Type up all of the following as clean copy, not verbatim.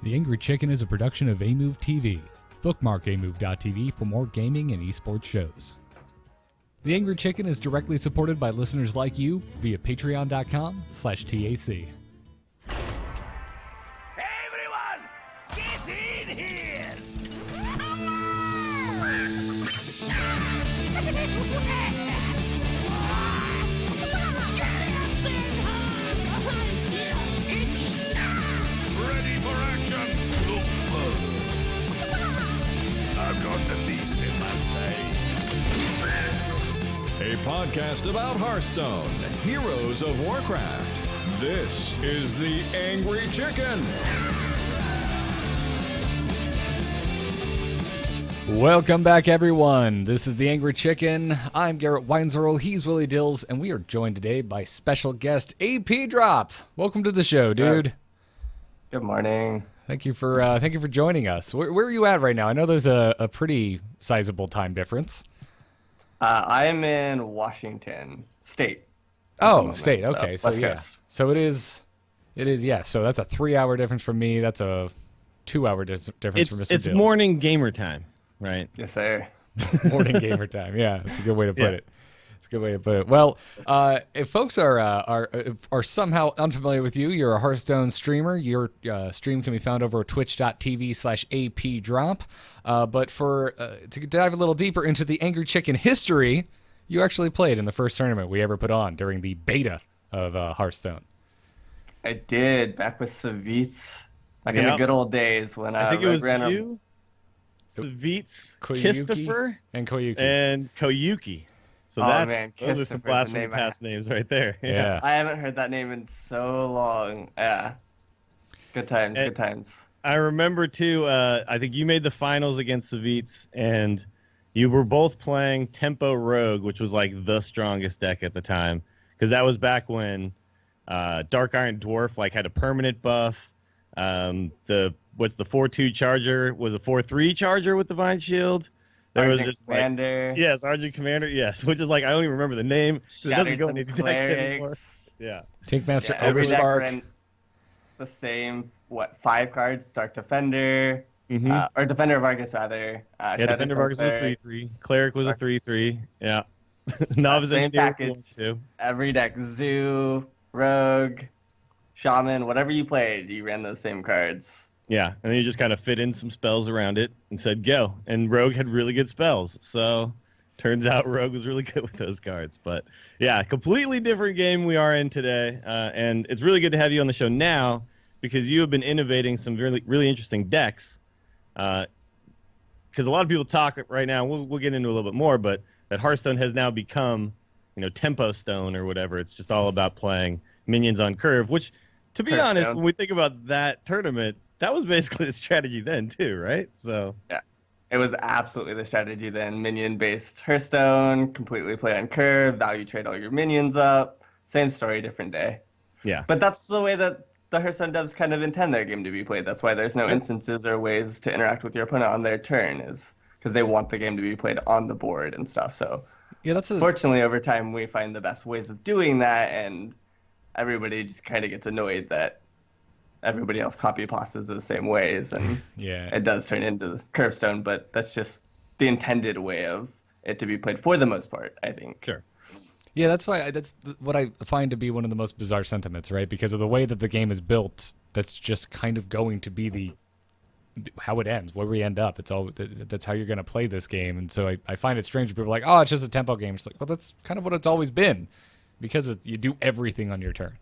The Angry Chicken is a production of Amove TV. Bookmark amove.tv for more gaming and esports shows. The Angry Chicken is directly supported by listeners like you via patreon.com/TAC. Everyone, get in here! Ready for action! I've got the beast in my sight. A podcast about Hearthstone, Heroes of Warcraft. This is the Angry Chicken. Welcome back, everyone. This is the Angry Chicken. I'm Garrett Weinzerl. He's Willie Dills, and we are joined today by special guest apDrop. Welcome to the show, dude. Good morning. Thank you for joining us. Where are you at right now? I know there's a pretty sizable time difference. I'm in Washington State. Oh, State. Okay, so West yeah. Coast. So it is. Yeah. So that's a 3-hour difference from me. That's a 2-hour difference from Mr. It's Dills. morning gamer time, right? Yes, sir. Morning gamer time. Yeah, that's a good way to put it. It's a good way to put it. Well, if folks are somehow unfamiliar with you, you're a Hearthstone streamer. Your stream can be found over at twitch.tv/apDrop. But to dive a little deeper into the Angry Chicken history, you actually played in the first tournament we ever put on during the beta of Hearthstone. I did, back with Savitz, back in the good old days when I think it was ran you, Savitz, Koyuki, Christopher, and Koyuki. and Koyuki. So those are some blasphemy past names right there. Yeah. I haven't heard that name in so long. Yeah. Good times, good times. I remember too, I think you made the finals against Savitz, and you were both playing Tempo Rogue, which was like the strongest deck at the time, because that was back when Dark Iron Dwarf like had a permanent buff. The 4-2 charger was a 4-3 charger with Divine Shield. There was just Commander. Yes, Argent Commander, yes. Which is like, I don't even remember the name. It doesn't go into decks anymore. Yeah. Tinkmaster Every deck Overspark. ran the same, 5 cards? Dark Defender, or Defender of Argus, rather. Defender of Argus was a 3-3. Cleric was a 3-3. Yeah. Novice same Engineer package. Too. Every deck, Zoo, Rogue, Shaman, whatever you played, you ran those same cards. Yeah, and then you just kind of fit in some spells around it and said go. And Rogue had really good spells, so turns out Rogue was really good with those cards. But yeah, completely different game we are in today, and it's really good to have you on the show now because you have been innovating some really, really interesting decks. Because a lot of people talk right now, we'll get into a little bit more, but that Hearthstone has now become, Tempo Stone or whatever. It's just all about playing minions on curve, which, to be honest, when we think about that tournament, that was basically the strategy then too, right? So yeah, it was absolutely the strategy then. Minion-based Hearthstone, completely play on curve, value trade all your minions up. Same story, different day. Yeah. But that's the way that the Hearthstone devs kind of intend their game to be played. That's why there's no instances or ways to interact with your opponent on their turn, is because they want the game to be played on the board and stuff. So Yeah, fortunately, over time, we find the best ways of doing that, and everybody just kind of gets annoyed that everybody else copy pastas the same ways, and it does turn into curve stone, but that's just the intended way of it to be played for the most part, I think. Sure. Yeah, that's what I find to be one of the most bizarre sentiments, right? Because of the way that the game is built, that's just kind of going to be how it ends, where we end up. That's how you're going to play this game, and so I find it strange when people are like, oh, it's just a tempo game. It's like, well, that's kind of what it's always been, because you do everything on your turn.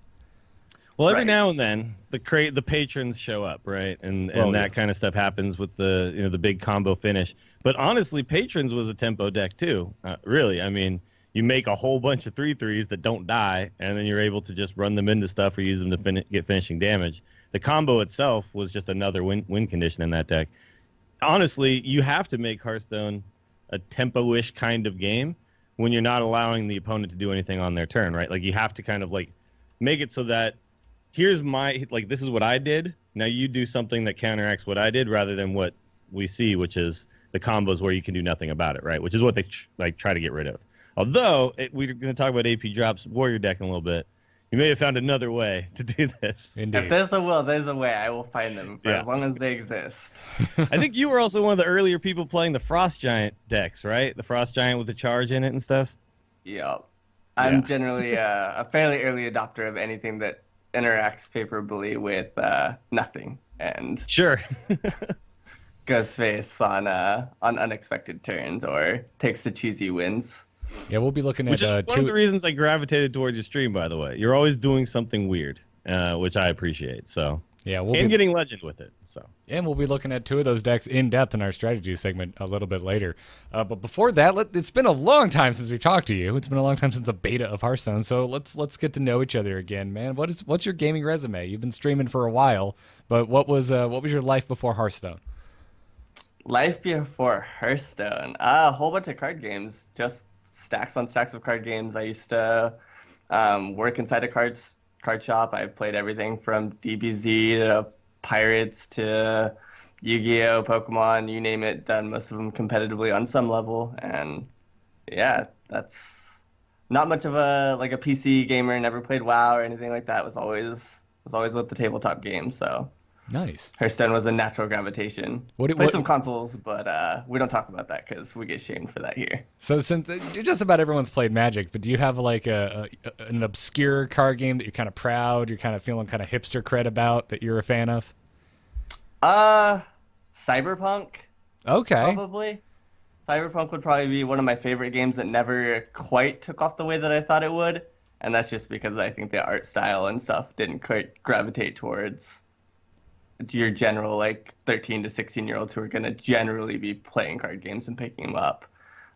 Well, every now and then, the patrons show up, right, and that kind of stuff happens with the big combo finish. But honestly, patrons was a tempo deck too. Really, I mean, you make a whole bunch of 3/3s that don't die, and then you're able to just run them into stuff or use them to get finishing damage. The combo itself was just another win condition in that deck. Honestly, you have to make Hearthstone a tempo-ish kind of game when you're not allowing the opponent to do anything on their turn, right? Like you have to kind of like make it so that here's this is what I did. Now you do something that counteracts what I did rather than what we see, which is the combos where you can do nothing about it, right? Which is what they try to get rid of. Although, we're going to talk about apDrop's Warrior deck in a little bit. You may have found another way to do this. Indeed. If there's a will, there's a way. I will find them for as long as they exist. I think you were also one of the earlier people playing the Frost Giant decks, right? The Frost Giant with the charge in it and stuff. Yep. I'm generally a fairly early adopter of anything that interacts favorably with nothing and sure goes face on unexpected turns or takes the cheesy wins. Yeah, we'll be looking at which is one of the reasons I gravitated towards your stream, by the way. You're always doing something weird, which I appreciate. So yeah, getting legend with it. So and we'll be looking at 2 of those decks in depth in our strategy segment a little bit later. But before that, it's been a long time since we talked to you. It's been a long time since a beta of Hearthstone. So let's get to know each other again, man. What's your gaming resume? You've been streaming for a while, but what was your life before Hearthstone? Life before Hearthstone, a whole bunch of card games, just stacks on stacks of card games. I used to work inside a card shop. I played everything from DBZ to Pirates to Yu-Gi-Oh, Pokemon, you name it. Done most of them competitively on some level, and yeah, that's not much of a PC gamer. Never played WoW or anything like that. Was always with the tabletop games. So nice. Hearthstone was a natural gravitation. Played some consoles, but we don't talk about that because we get shamed for that here. So since just about everyone's played Magic, but do you have like an obscure card game that you're kind of proud, you're kind of feeling kind of hipster cred about that you're a fan of? Cyberpunk. Okay. Probably. Cyberpunk would probably be one of my favorite games that never quite took off the way that I thought it would, and that's just because I think the art style and stuff didn't quite gravitate towards your general 13 to 16-year-olds who are going to generally be playing card games and picking them up.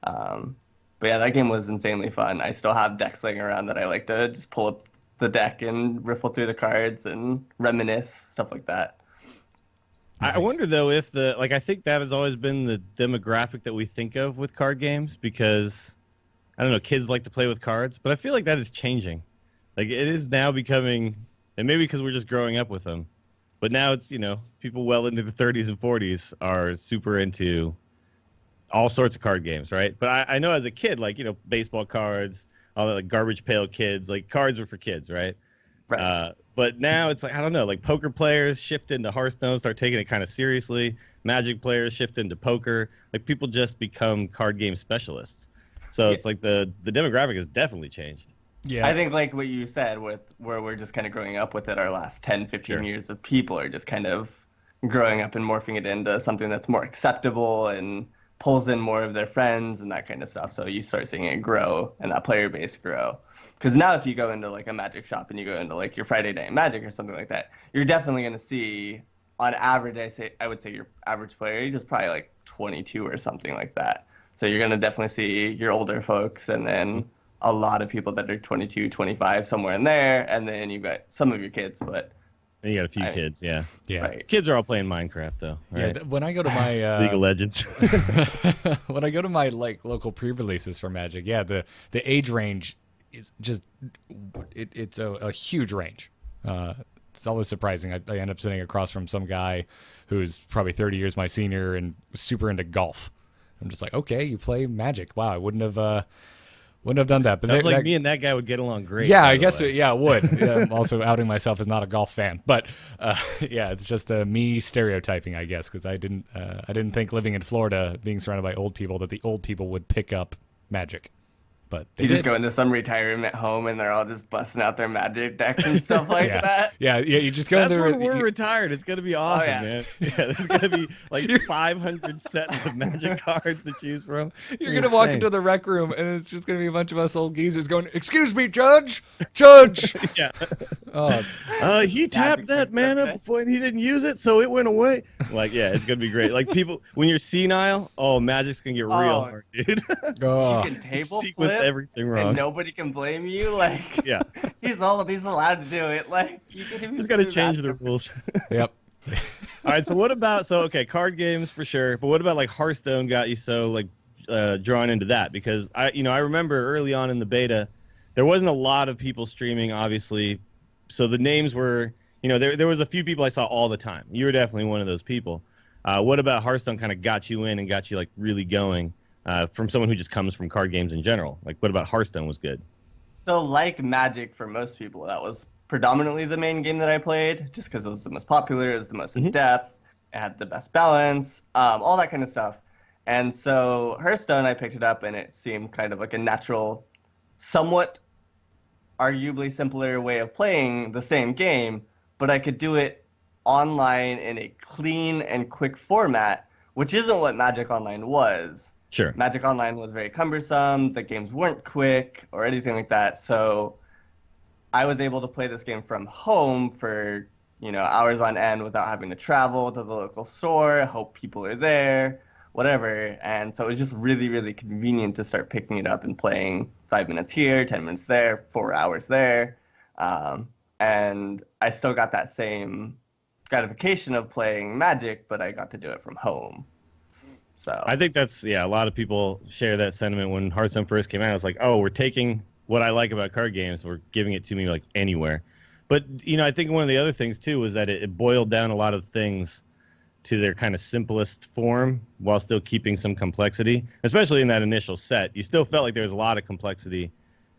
But yeah, that game was insanely fun. I still have decks laying around that I like to just pull up the deck and riffle through the cards and reminisce, stuff like that. Nice. I wonder though if I think that has always been the demographic that we think of with card games, because I don't know, kids like to play with cards, but I feel like that is changing. It is now becoming, and maybe because we're just growing up with them, but now it's, people well into the 30s and 40s are super into all sorts of card games, right? But I know as a kid, baseball cards, all the garbage pail kids, cards were for kids, right? Right. But now it's I don't know, poker players shift into Hearthstone, start taking it kind of seriously. Magic players shift into poker. People just become card game specialists. So it's the demographic has definitely changed. Yeah. I think what you said with where we're just kind of growing up with it, our last 10, 15 years of people are just kind of growing up and morphing it into something that's more acceptable and pulls in more of their friends and that kind of stuff. So you start seeing it grow and that player base grow. Because now if you go into a Magic shop and you go into your Friday Night Magic or something like that, you're definitely going to see, on average, I would say your average player age is probably 22 or something like that. So you're going to definitely see your older folks and then a lot of people that are 22, 25, somewhere in there. And then you've got some of your kids, but and you got a few kids, yeah. Right. Kids are all playing Minecraft, though. Right? Yeah, when I go to my League of Legends, when I go to my local pre-releases for Magic, yeah, the age range is just it's a huge range. It's always surprising. I end up sitting across from some guy who's probably 30 years my senior and super into golf. I'm just okay, you play Magic. Wow, I wouldn't have done that. But sounds me and that guy would get along great. Yeah, I guess it would. I'm also outing myself as not a golf fan, but yeah, it's just me stereotyping, I guess, because I didn't think living in Florida, being surrounded by old people, that the old people would pick up Magic. But you just go into some retirement home and they're all just busting out their Magic decks and stuff like that. Yeah. You just go That's there. When we're retired. It's gonna be awesome, man. Yeah, there's gonna be 500 sets of Magic cards to choose from. You're gonna walk into the rec room and it's just gonna be a bunch of us old geezers going, "Excuse me, Judge." Yeah. Oh. He tapped that mana before and he didn't use it, so it went away. Yeah, it's gonna be great. People, when you're senile, Magic's gonna get real hard, dude. Oh. You can table flip everything wrong, and nobody can blame you. Yeah, he's allowed to do it. You can he's got to change the rules. Yep. All right. So what about card games for sure, but what about Hearthstone got you so drawn into that? Because I remember early on in the beta, there wasn't a lot of people streaming, obviously, so the names were there was a few people I saw all the time. You were definitely one of those people. What about Hearthstone kind of got you in and got you really going? From someone who just comes from card games in general. What about Hearthstone was good? So like Magic for most people, that was predominantly the main game that I played, just because it was the most popular, it was the most in depth, it had the best balance, all that kind of stuff. And so Hearthstone, I picked it up, and it seemed kind of like a natural, somewhat arguably simpler way of playing the same game, but I could do it online in a clean and quick format, which isn't what Magic Online was. Sure. Magic Online was very cumbersome, the games weren't quick or anything like that, so I was able to play this game from home for, hours on end without having to travel to the local store, hope people are there, whatever. And so it was just really, really convenient to start picking it up and playing 5 minutes here, 10 minutes there, 4 hours there. And I still got that same gratification of playing Magic, but I got to do it from home. So I think that's, a lot of people share that sentiment. When Hearthstone first came out, it's like, oh, we're taking what I like about card games, we're giving it to me like anywhere. But, I think one of the other things, too, was that it boiled down a lot of things to their kind of simplest form while still keeping some complexity, especially in that initial set. You still felt like there was a lot of complexity,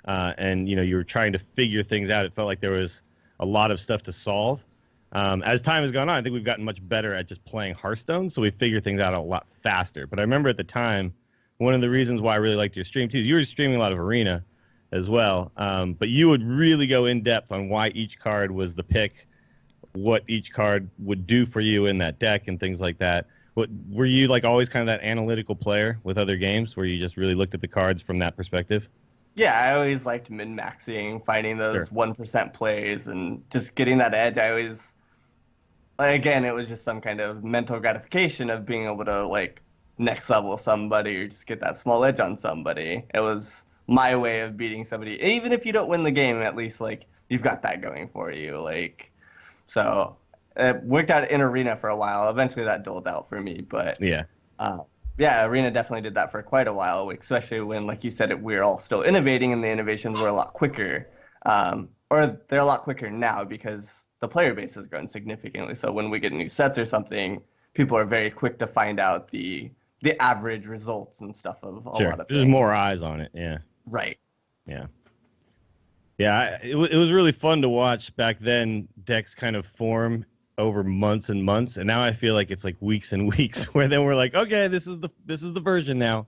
and, you were trying to figure things out. It felt like there was a lot of stuff to solve. As time has gone on, I think we've gotten much better at just playing Hearthstone, so we figure things out a lot faster. But I remember at the time, one of the reasons why I really liked your stream, too, is you were streaming a lot of Arena as well, but you would really go in depth on why each card was the pick, what each card would do for you in that deck and things like that. Were you like always kind of that analytical player with other games where you just really looked at the cards from that perspective? Yeah, I always liked min-maxing, finding those 1% plays and just getting that edge. I always, again, it was just some kind of mental gratification of being able to next level somebody or just get that small edge on somebody. It was my way of beating somebody. Even if you don't win the game, at least you've got that going for you. So it worked out in Arena for a while. Eventually that dulled out for me, but yeah, Arena definitely did that for quite a while, especially when, like you said, we're all still innovating and the innovations were a lot quicker. Or they're a lot quicker now because the player base has grown significantly. So when we get new sets or something, people are very quick to find out the average results and stuff of a lot of things. There's more eyes on it, yeah. Right. Yeah. Yeah, it was really fun to watch back then, decks kind of form over months and months, and now I feel like it's like weeks and weeks where then we're like, okay, this is the version now.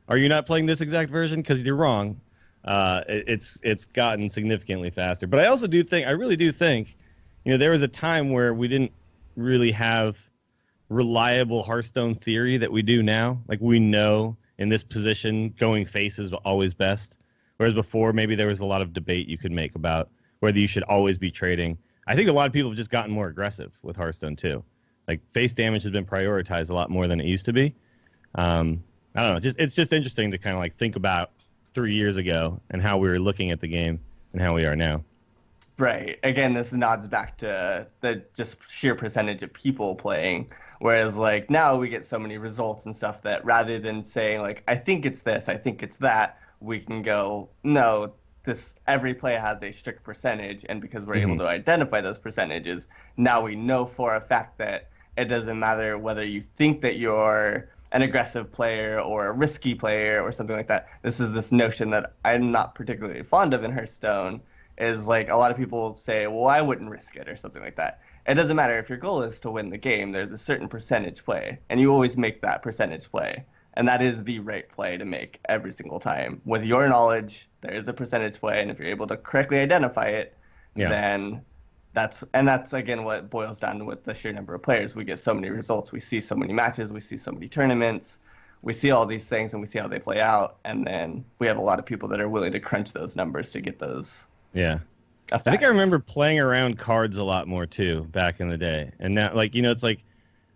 Are you not playing this exact version? Because you're wrong. It's gotten significantly faster. But I really do think, there was a time where we didn't really have reliable Hearthstone theory that we do now. Like, we know in this position going face is always best. Whereas before, maybe there was a lot of debate you could make about whether you should always be trading. I think a lot of people have just gotten more aggressive with Hearthstone, too. Like, face damage has been prioritized a lot more than it used to be. I don't know. It's just interesting to kind of think about 3 years ago and how we were looking at the game and how we are now. Right. Again, this nods back to the just sheer percentage of people playing. Whereas now we get so many results and stuff that rather than saying I think it's this, I think it's that, we can go, no, every play has a strict percentage, and because we're able to identify those percentages, now we know for a fact that it doesn't matter whether you think that you're an aggressive player or a risky player or something like that. This is this notion that I'm not particularly fond of in Hearthstone, is a lot of people say, well, I wouldn't risk it or something like that. It doesn't matter if your goal is to win the game, there's a certain percentage play, and you always make that percentage play. And that is the right play to make every single time. With your knowledge, there is a percentage play, and if you're able to correctly identify it, then that's again what boils down to with the sheer number of players. We get so many results, we see so many matches, we see so many tournaments, we see all these things, and we see how they play out, and then we have a lot of people that are willing to crunch those numbers to get those. Yeah. Effects. I think I remember playing around cards a lot more too back in the day. And now, it's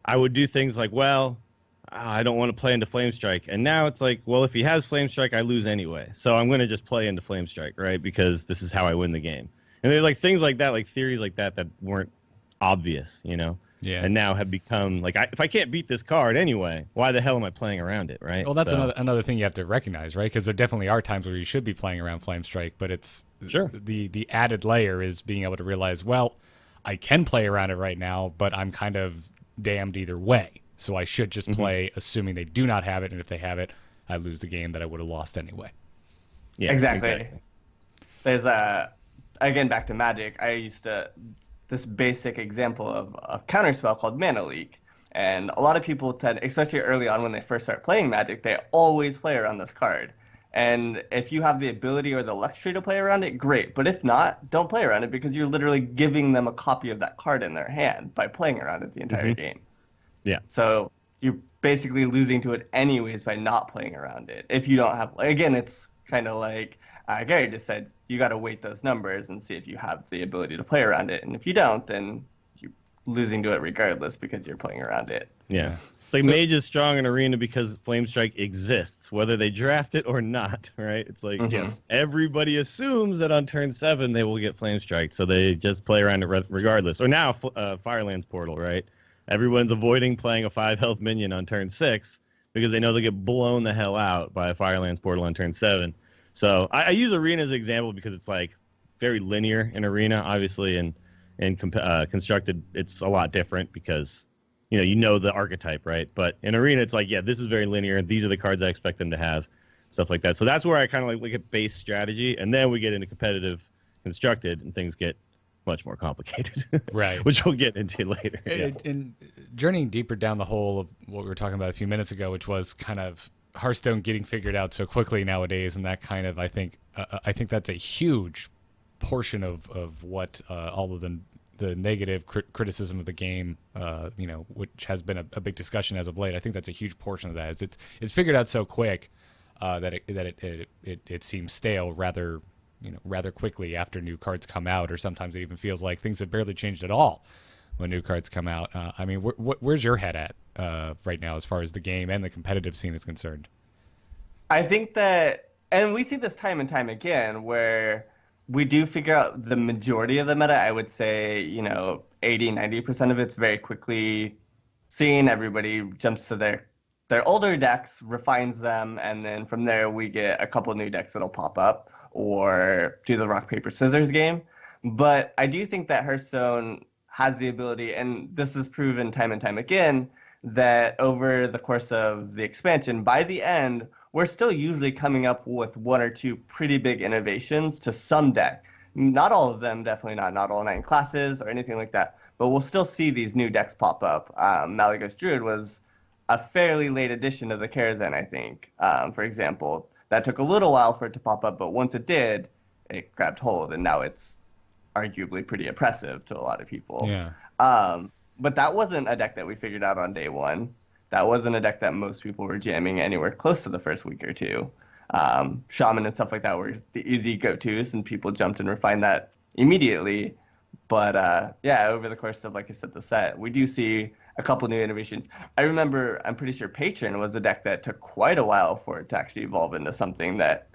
I would do things I don't want to play into Flame Strike. And now it's well, if he has Flame Strike, I lose anyway. So I'm going to just play into Flame Strike, right? Because this is how I win the game. And there's things like that, theories like that weren't obvious, Yeah. And now have become if I can't beat this card anyway, why the hell am I playing around it, right? Well, that's another thing you have to recognize, right? Because there definitely are times where you should be playing around Flame Strike, but it's the added layer is being able to realize, well, I can play around it right now, but I'm kind of damned either way. So I should just play assuming they do not have it, and if they have it, I lose the game that I would have lost anyway. Yeah, exactly. there's again, back to Magic, this basic example of a counterspell called Mana Leak. And a lot of people tend, especially early on when they first start playing Magic, they always play around this card. And if you have the ability or the luxury to play around it, great. But if not, don't play around it, because you're literally giving them a copy of that card in their hand by playing around it the entire game. Yeah. So you're basically losing to it anyways by not playing around it. If you don't have, again, it's kind of like Gary just said, you got to weight those numbers and see if you have the ability to play around it. And if you don't, then you're losing to it regardless because you're playing around it. Yeah. It's like Mage is strong in Arena because Flame Strike exists, whether they draft it or not, right? It's like everybody assumes that on turn 7 they will get Flame Strike, so they just play around it regardless. Or now Firelands Portal, right? Everyone's avoiding playing a 5 health minion on turn 6 because they know they'll get blown the hell out by a Firelands Portal on turn 7. So I use Arena as an example because it's like very linear in Arena, obviously, and Constructed it's a lot different because you know the archetype, right? But in Arena it's like, yeah, this is very linear. These are the cards I expect them to have, stuff like that. So that's where I kind of like look at base strategy, and then we get into competitive Constructed, and things get much more complicated, right? Which we'll get into later. And journeying deeper down the hole of what we were talking about a few minutes ago, which was kind of Hearthstone getting figured out so quickly nowadays, and that kind of I think that's a huge portion of what all of the negative criticism of the game, which has been a big discussion as of late. I think that's a huge portion of that. It's figured out so quick that it seems stale rather quickly after new cards come out, or sometimes it even feels like things have barely changed at all when new cards come out. I mean, where's your head at right now as far as the game and the competitive scene is concerned? I think that, and we see this time and time again, where we do figure out the majority of the meta. I would say, 80-90% of it's very quickly seen. Everybody jumps to their older decks, refines them, and then from there we get a couple new decks that'll pop up or do the rock, paper, scissors game. But I do think that Hearthstone has the ability, and this is proven time and time again, that over the course of the expansion, by the end, we're still usually coming up with one or two pretty big innovations to some deck. Not all of them, definitely not all 9 classes or anything like that, but we'll still see these new decks pop up. Malygos Druid was a fairly late addition of the Kazan, I think, for example. That took a little while for it to pop up, but once it did, it grabbed hold, and now it's arguably pretty oppressive to a lot of people. Yeah. But that wasn't a deck that we figured out on day one. That wasn't a deck that most people were jamming anywhere close to the first week or two. Shaman and stuff like that were the easy go-tos, and people jumped and refined that immediately. But over the course of, like I said, the set, we do see a couple new innovations. I remember, I'm pretty sure Patron was a deck that took quite a while for it to actually evolve into something that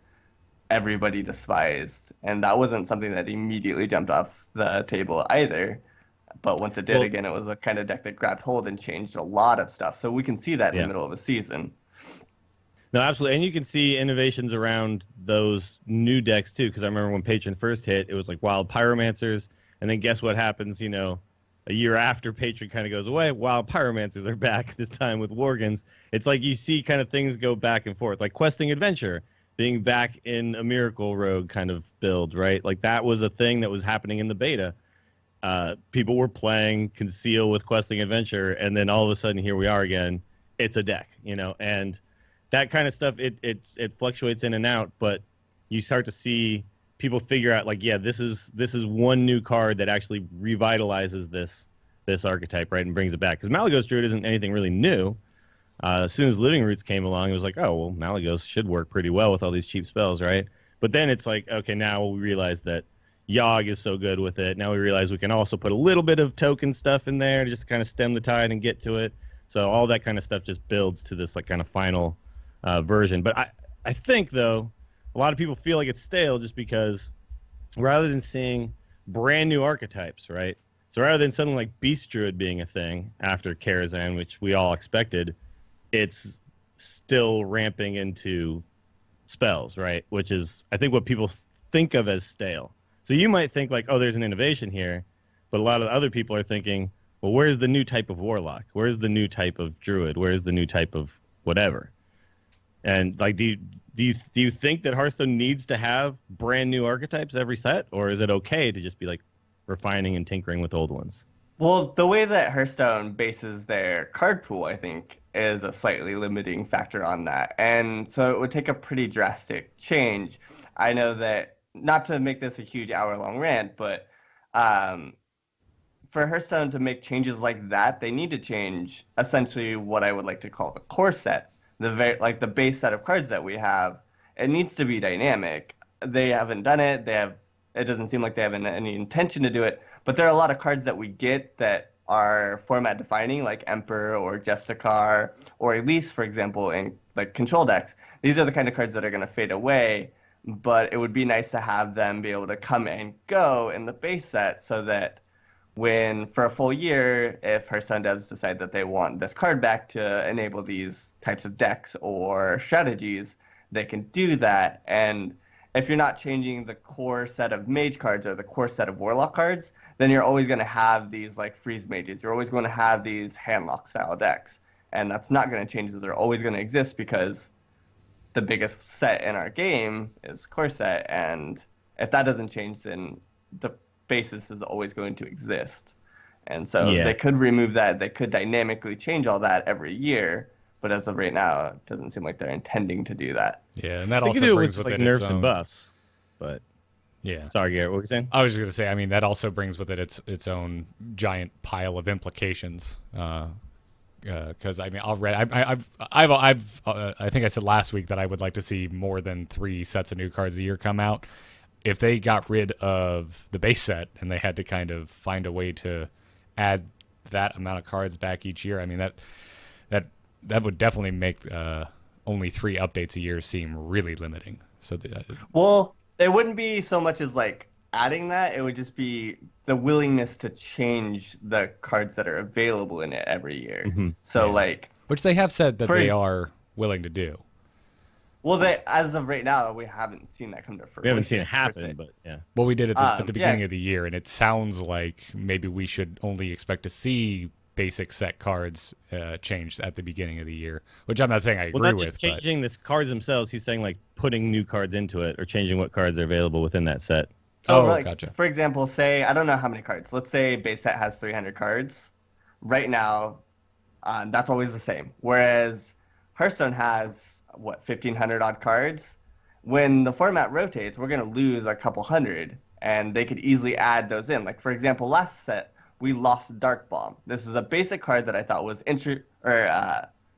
everybody despised. And that wasn't something that immediately jumped off the table either. But once it did, again, it was a kind of deck that grabbed hold and changed a lot of stuff. So we can see that in the middle of a season. No, absolutely. And you can see innovations around those new decks, too, because I remember when Patron first hit, it was like Wild Pyromancers. And then guess what happens, a year after Patron kind of goes away, Wild Pyromancers are back, this time with Worgens. It's like you see kind of things go back and forth, like Questing Adventure being back in a Miracle Rogue kind of build, right? Like that was a thing that was happening in the beta. People were playing Conceal with Questing Adventure, and then all of a sudden here we are again. It's a deck, and that kind of stuff, it fluctuates in and out, but you start to see people figure out, like, yeah, this is one new card that actually revitalizes this archetype, right, and brings it back. Because Malygos Druid isn't anything really new. As soon as Living Roots came along, it was like, oh, well, Malygos should work pretty well with all these cheap spells, right? But then it's like, okay, now we realize that Yogg is so good with it. Now we realize we can also put a little bit of token stuff in there to just kind of stem the tide and get to it. So all that kind of stuff just builds to this like kind of final version. But I think, though, a lot of people feel like it's stale just because rather than seeing brand new archetypes, right? So rather than something like Beast Druid being a thing after Kazan, which we all expected, it's still ramping into spells, right? Which is, I think, what people think of as stale. So you might think like, oh, there's an innovation here, but a lot of other people are thinking, well, where's the new type of Warlock? Where's the new type of Druid? Where's the new type of whatever? And like, do Do you think that Hearthstone needs to have brand new archetypes every set, or is it okay to just be like refining and tinkering with old ones? Well, the way that Hearthstone bases their card pool, I think, is a slightly limiting factor on that. And so it would take a pretty drastic change. I know that, not to make this a huge hour-long rant, but for Hearthstone to make changes like that, they need to change essentially what I would like to call the core set, the base set of cards that we have. It needs to be dynamic. They haven't done it. It doesn't seem like they have any intention to do it. But there are a lot of cards that we get that are format defining, like Emperor or Justicar or Elise, for example, in like control decks. These are the kind of cards that are going to fade away, but it would be nice to have them be able to come and go in the base set so that when, for a full year, if Hearthstone devs decide that they want this card back to enable these types of decks or strategies, they can do that. And if you're not changing the core set of mage cards or the core set of warlock cards, then you're always going to have these like freeze mages. You're always going to have these handlock style decks. And that's not going to change. They're always going to exist because the biggest set in our game is core set. And if that doesn't change, then the basis is always going to exist. And so they could remove that. They could dynamically change all that every year. But as of right now, it doesn't seem like they're intending to do that. Yeah, and that also brings with like it nerfs and buffs. But yeah, sorry, Garrett, what were you saying? I was just gonna say, I mean, that also brings with it its own giant pile of implications. Because I mean, already, I think I said last week that I would like to see more than 3 sets of new cards a year come out. If they got rid of the base set and they had to kind of find a way to add that amount of cards back each year, I mean that would definitely make only 3 updates a year seem really limiting. So, well, it wouldn't be so much as like adding that. It would just be the willingness to change the cards that are available in it every year. Mm-hmm. So which they have said that they are willing to do. Well, as of right now, we haven't seen that come to fruition. We haven't seen it happen, but yeah. Well, we did it at the beginning of the year, and it sounds like maybe we should only expect to see basic set cards changed at the beginning of the year, which I'm not saying I agree with. Well, not just changing the cards themselves. He's saying like putting new cards into it or changing what cards are available within that set. So, gotcha. For example, say, I don't know how many cards. Let's say base set has 300 cards. Right now, that's always the same. Whereas Hearthstone has, 1,500 odd cards. When the format rotates, we're going to lose a couple hundred, and they could easily add those in. Like, for example, last set, we lost Dark Bomb. This is a basic card that I thought was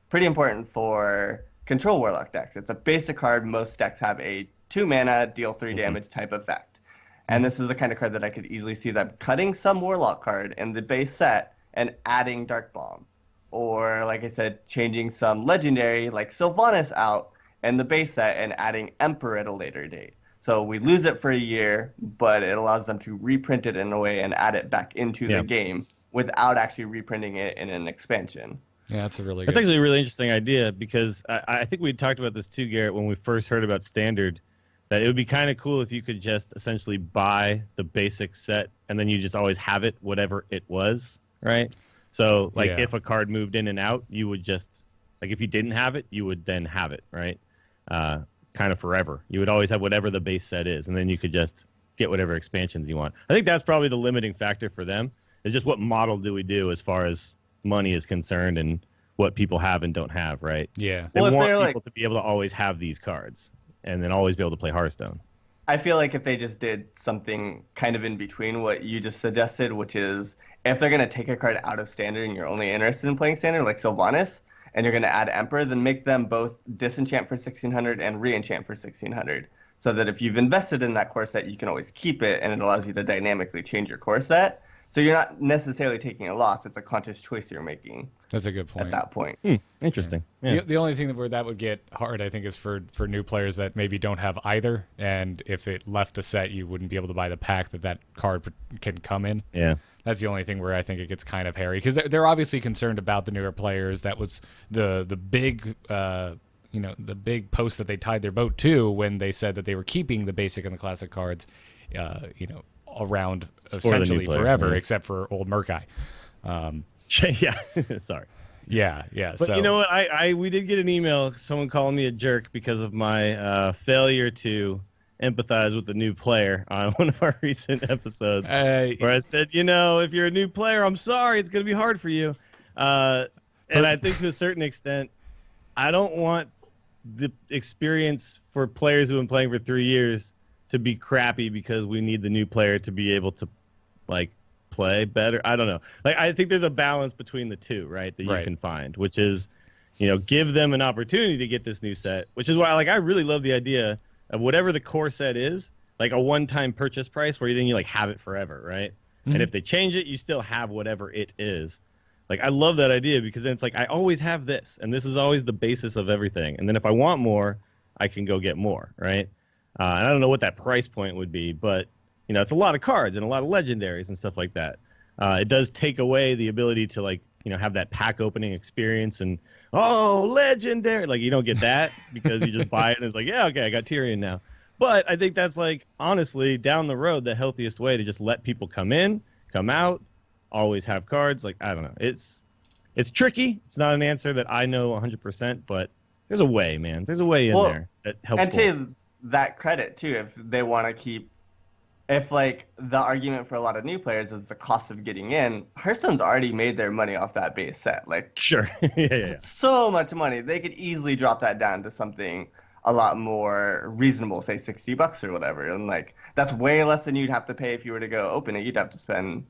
pretty important for control warlock decks. It's a basic card. Most decks have a 2 mana, deal 3 damage type effect. And this is the kind of card that I could easily see them cutting some warlock card in the base set and adding Dark Bomb. Or, like I said, changing some legendary like Sylvanas out in the base set and adding Emperor at a later date. So we lose it for a year, but it allows them to reprint it in a way and add it back into the game without actually reprinting it in an expansion. Yeah, that's actually a really interesting idea because I think we talked about this too, Garrett, when we first heard about Standard, that it would be kind of cool if you could just essentially buy the basic set and then you just always have it, whatever it was, right? So, if a card moved in and out, you would just, if you didn't have it, you would then have it, right? Kind of forever. You would always have whatever the base set is, and then you could just get whatever expansions you want. I think that's probably the limiting factor for them, is just what model do we do as far as money is concerned and what people have and don't have, right? Yeah. They want people to be able to always have these cards and then always be able to play Hearthstone. I feel like if they just did something kind of in between what you just suggested, which is if they're going to take a card out of Standard and you're only interested in playing Standard, like Sylvanas, and you're going to add Emperor, then make them both disenchant for 1,600 and reenchant for 1,600. So that if you've invested in that core set, you can always keep it, and it allows you to dynamically change your core set. So you're not necessarily taking a loss. It's a conscious choice you're making. That's a good point. At that point. Interesting. Yeah. The only thing where that would get hard, I think, is for new players that maybe don't have either. And if it left the set, you wouldn't be able to buy the pack that card can come in. Yeah. That's the only thing where I think it gets kind of hairy because they're obviously concerned about the newer players. That was the big the big post that they tied their boat to when they said that they were keeping the basic and the classic cards, around essentially forever, except for old Murkai. Yeah, sorry. Yeah. But so. you know what? We did get an email. Someone calling me a jerk because of my failure to empathize with the new player on one of our recent episodes, where I said, if you're a new player, I'm sorry, it's going to be hard for you. And I think to a certain extent, I don't want the experience for players who have been playing for 3 years to be crappy because we need the new player to be able to play better. I don't know. I think there's a balance between the two, right? That you can find, which is, give them an opportunity to get this new set, which is why I really love the idea of whatever the core set is, like a one-time purchase price where then you have it forever, right? Mm-hmm. And if they change it, you still have whatever it is. I love that idea because then it's I always have this, and this is always the basis of everything. And then if I want more, I can go get more, right? And I don't know what that price point would be, but it's a lot of cards and a lot of legendaries and stuff like that. It does take away the ability to have that pack opening experience and legendary. You don't get that because you just buy it and it's yeah, okay, I got Tyrion now. But I think that's honestly down the road the healthiest way to just let people come in, come out, always have cards. I don't know. It's tricky. It's not an answer that I know 100%, but there's a way, man. There's a way in there that helps. And to that credit too, if they want to keep, if the argument for a lot of new players is the cost of getting in, Hearthstone's already made their money off that base set. Sure, yeah. So much money. They could easily drop that down to something a lot more reasonable, say $60 or whatever, and that's way less than you'd have to pay if you were to go open it. You'd have to spend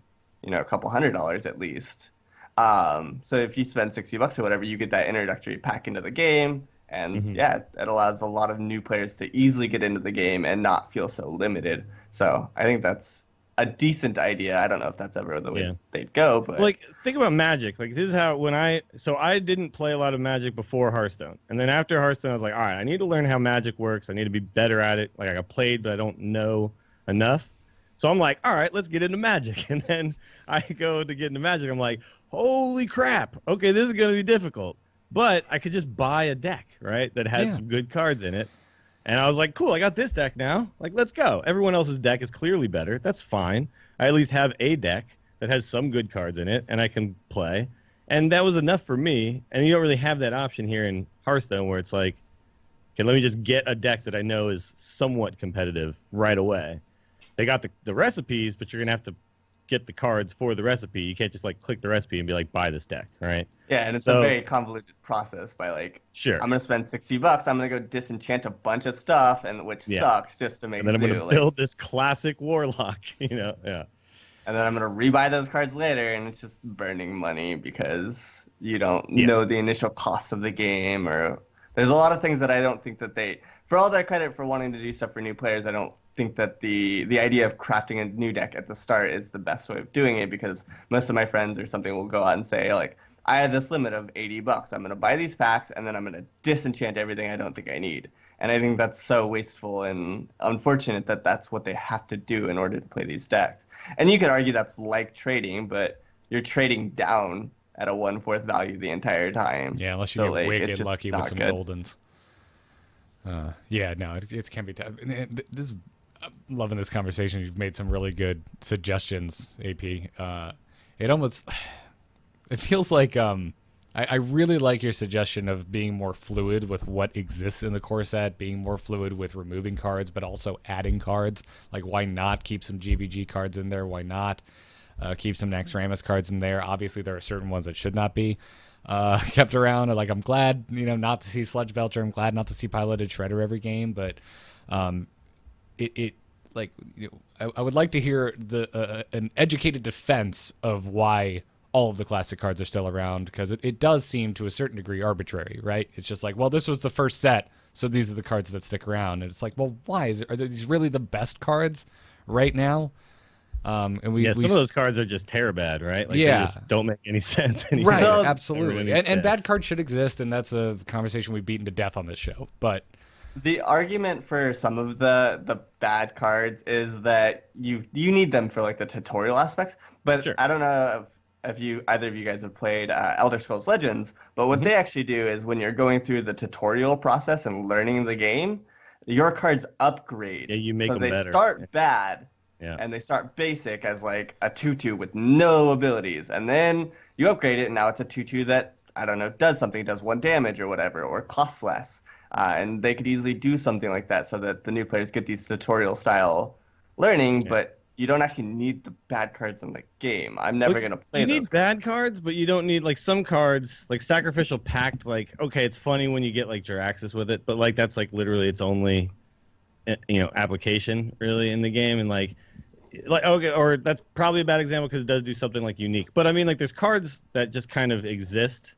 a couple $100 at least. So if you spend $60 or whatever, you get that introductory pack into the game. And it allows a lot of new players to easily get into the game and not feel so limited. So I think that's a decent idea. I don't know if that's ever the way they'd go, but think about Magic. This is how I didn't play a lot of Magic before Hearthstone. And then after Hearthstone, I was all right, I need to learn how Magic works. I need to be better at it. I played, but I don't know enough. So I'm all right, let's get into Magic. And then I go to get into Magic. I'm holy crap. Okay, this is going to be difficult. But I could just buy a deck, right, that had some good cards in it. And I was cool, I got this deck now. Let's go. Everyone else's deck is clearly better. That's fine. I at least have a deck that has some good cards in it, and I can play. And that was enough for me. And you don't really have that option here in Hearthstone where it's okay, let me just get a deck that I know is somewhat competitive right away. They got the recipes, but you're going to have to get the cards for the recipe. You can't just click the recipe and be buy this deck, right? Yeah, and it's a very convoluted process by sure, I'm going to spend $60. I'm going to go disenchant a bunch of stuff, and which sucks just to make and then zoo. I'm going to build this classic warlock, yeah. And then I'm going to rebuy those cards later, and it's just burning money because you don't know the initial cost of the game, or there's a lot of things that I don't think that for all their credit for wanting to do stuff for new players, I don't think that the idea of crafting a new deck at the start is the best way of doing it, because most of my friends or something will go out and say I have this limit of $80. I'm going to buy these packs and then I'm going to disenchant everything I don't think I need. And I think that's so wasteful and unfortunate that that's what they have to do in order to play these decks. And you could argue that's like trading, but you're trading down at a 1/4 value the entire time. Yeah, unless you get wicked lucky with some goldens. It can be tough. I'm loving this conversation. You've made some really good suggestions, AP. It feels like I really like your suggestion of being more fluid with what exists in the core set, being more fluid with removing cards, but also adding cards. Why not keep some GVG cards in there? Why not keep some Naxxramas cards in there? Obviously, there are certain ones that should not be kept around. I'm glad, not to see Sludge Belcher. I'm glad not to see Piloted Shredder every game, but I would like to hear an educated defense of why all of the classic cards are still around, because it does seem to a certain degree arbitrary, right? It's just this was the first set, so these are the cards that stick around. And it's well, why? Are these really the best cards right now? Some of those cards are just bad, right? They just don't make any sense anymore. Right, absolutely. And bad cards should exist, and that's a conversation we've beaten to death on this show. But the argument for some of the bad cards is that you need them for the tutorial aspects. But sure. I don't know if either of you guys have played Elder Scrolls Legends, but what they actually do is when you're going through the tutorial process and learning the game, your cards upgrade. Yeah, you make them better. So they start bad. Yeah. And they start basic as a 2/2 with no abilities. And then you upgrade it, and now it's a 2/2 that I don't know, does something, does 1 damage or whatever, or costs less. And they could easily do something like that so that the new players get these tutorial style learning, but you don't actually need the bad cards in the game. I'm never going to play those. You need bad cards, but you don't need, like, some cards, like Sacrificial Pact, like, okay, it's funny when you get, like, Jiraxxus with it, but, like, that's, like, literally its only, application, really, in the game, and, like, okay, or that's probably a bad example because it does do something, like, unique. But, I mean, like, there's cards that just kind of exist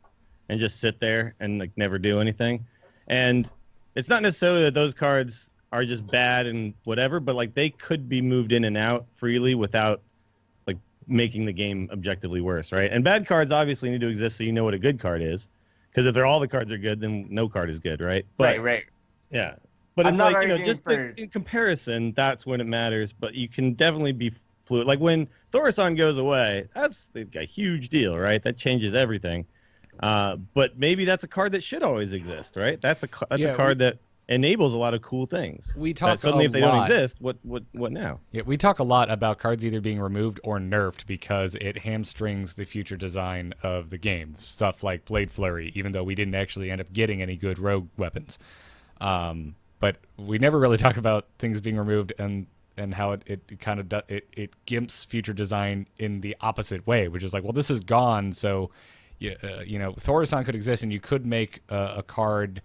and just sit there and, like, never do anything. And it's not necessarily that those cards are just bad and whatever, but like they could be moved in and out freely without like making the game objectively worse, right? And bad cards obviously need to exist so you know what a good card is, because if all the cards are good, then no card is good, right? But, right. Yeah, but it's like just in comparison, that's when it matters. But you can definitely be fluid. Like when Thaurissan goes away, that's a huge deal, right? That changes everything. But maybe that's a card that should always exist, right? That's a card that enables a lot of cool things. We talk suddenly if they don't exist, what now? Yeah, we talk a lot about cards either being removed or nerfed because it hamstrings the future design of the game. Stuff like Blade Flurry, even though we didn't actually end up getting any good rogue weapons. But we never really talk about things being removed and how it kind of it gimps future design in the opposite way, which is like, well, this is gone, so Thaurissan could exist and you could make a card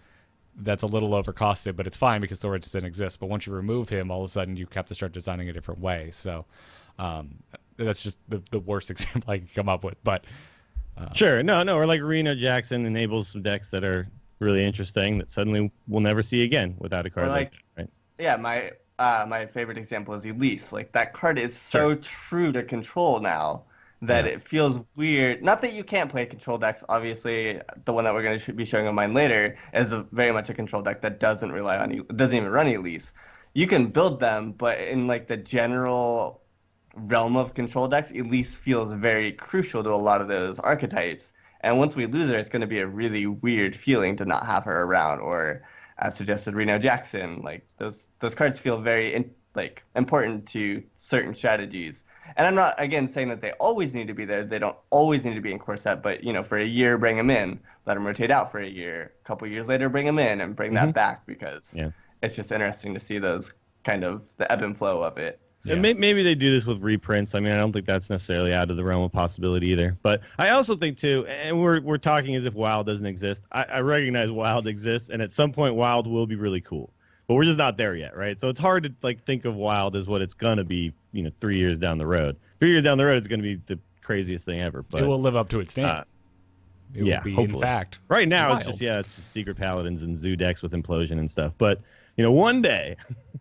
that's a little overcosted, but it's fine because Thor doesn't exist. But once you remove him, all of a sudden you have to start designing a different way. So that's just the worst example I can come up with. But sure, no, or like Reno Jackson enables some decks that are really interesting that suddenly we'll never see again without a card like that, right? Yeah, my favorite example is Elise. Like that card is so true to control now that it feels weird. Not that you can't play control decks. Obviously, the one that we're going to be showing on mine later is very much a control deck that doesn't rely on you. Doesn't even run Elise. You can build them, but in like the general realm of control decks, Elise feels very crucial to a lot of those archetypes. And once we lose her, it's going to be a really weird feeling to not have her around. Or, as suggested, Reno Jackson. Like those cards feel very important to certain strategies. And I'm not, again, saying that they always need to be there. They don't always need to be in core set, but, for a year, bring them in. Let them rotate out for a year. A couple years later, bring them in and bring that back because it's just interesting to see those kind of the ebb and flow of it. Yeah. And maybe they do this with reprints. I mean, I don't think that's necessarily out of the realm of possibility either. But I also think, too, and we're talking as if WoW doesn't exist. I recognize WoW exists, and at some point, WoW will be really cool. But we're just not there yet, right? So it's hard to think of WoW as what it's gonna be, 3 years down the road. 3 years down the road, it's gonna be the craziest thing ever. But it will live up to its name. It will be, hopefully. In fact, right now wild. It's just Secret Paladins and Zoo decks with Implosion and stuff. But one day,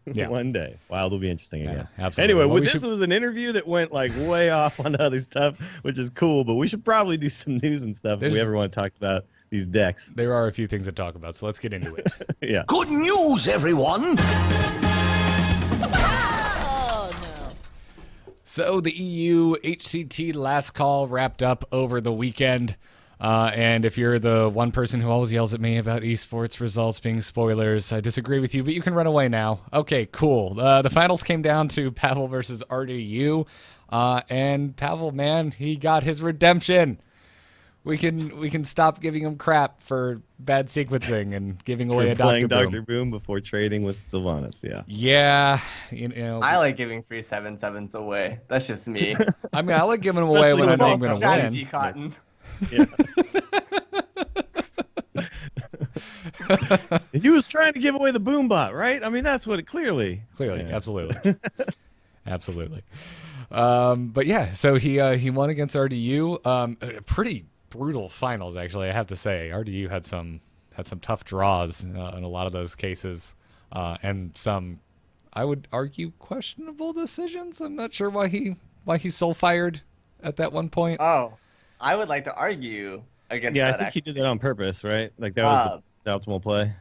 one day, Wild will be interesting again. Absolutely. Anyway, this was an interview that went way off on other stuff, which is cool. But we should probably do some news and stuff if we ever want to talk about these decks. There are a few things to talk about, so let's get into it. Yeah. Good news, everyone! So the EU HCT last call wrapped up over the weekend. And if you're the one person who always yells at me about esports results being spoilers, I disagree with you, but you can run away now. Okay, cool. The finals came down to Pavel versus RDU. And Pavel, man, he got his redemption. We can stop giving him crap for bad sequencing and giving away a Dr. Boom. Dr. Boom before trading with Sylvanas, Yeah, I like giving free 7/7s away. That's just me. I mean, I like giving them away when I know I'm going to win. Cotton. Yeah. He was trying to give away the boom bot, right? I mean, that's what it clearly. Absolutely. Absolutely. But yeah, so he won against RDU. Pretty brutal finals, actually, I have to say. RDU had some tough draws in a lot of those cases, and some, I would argue, questionable decisions. I'm not sure why he soul fired at that one point. Oh, I would like to argue against that. Yeah, I think he did that on purpose, right? Like that was the optimal play.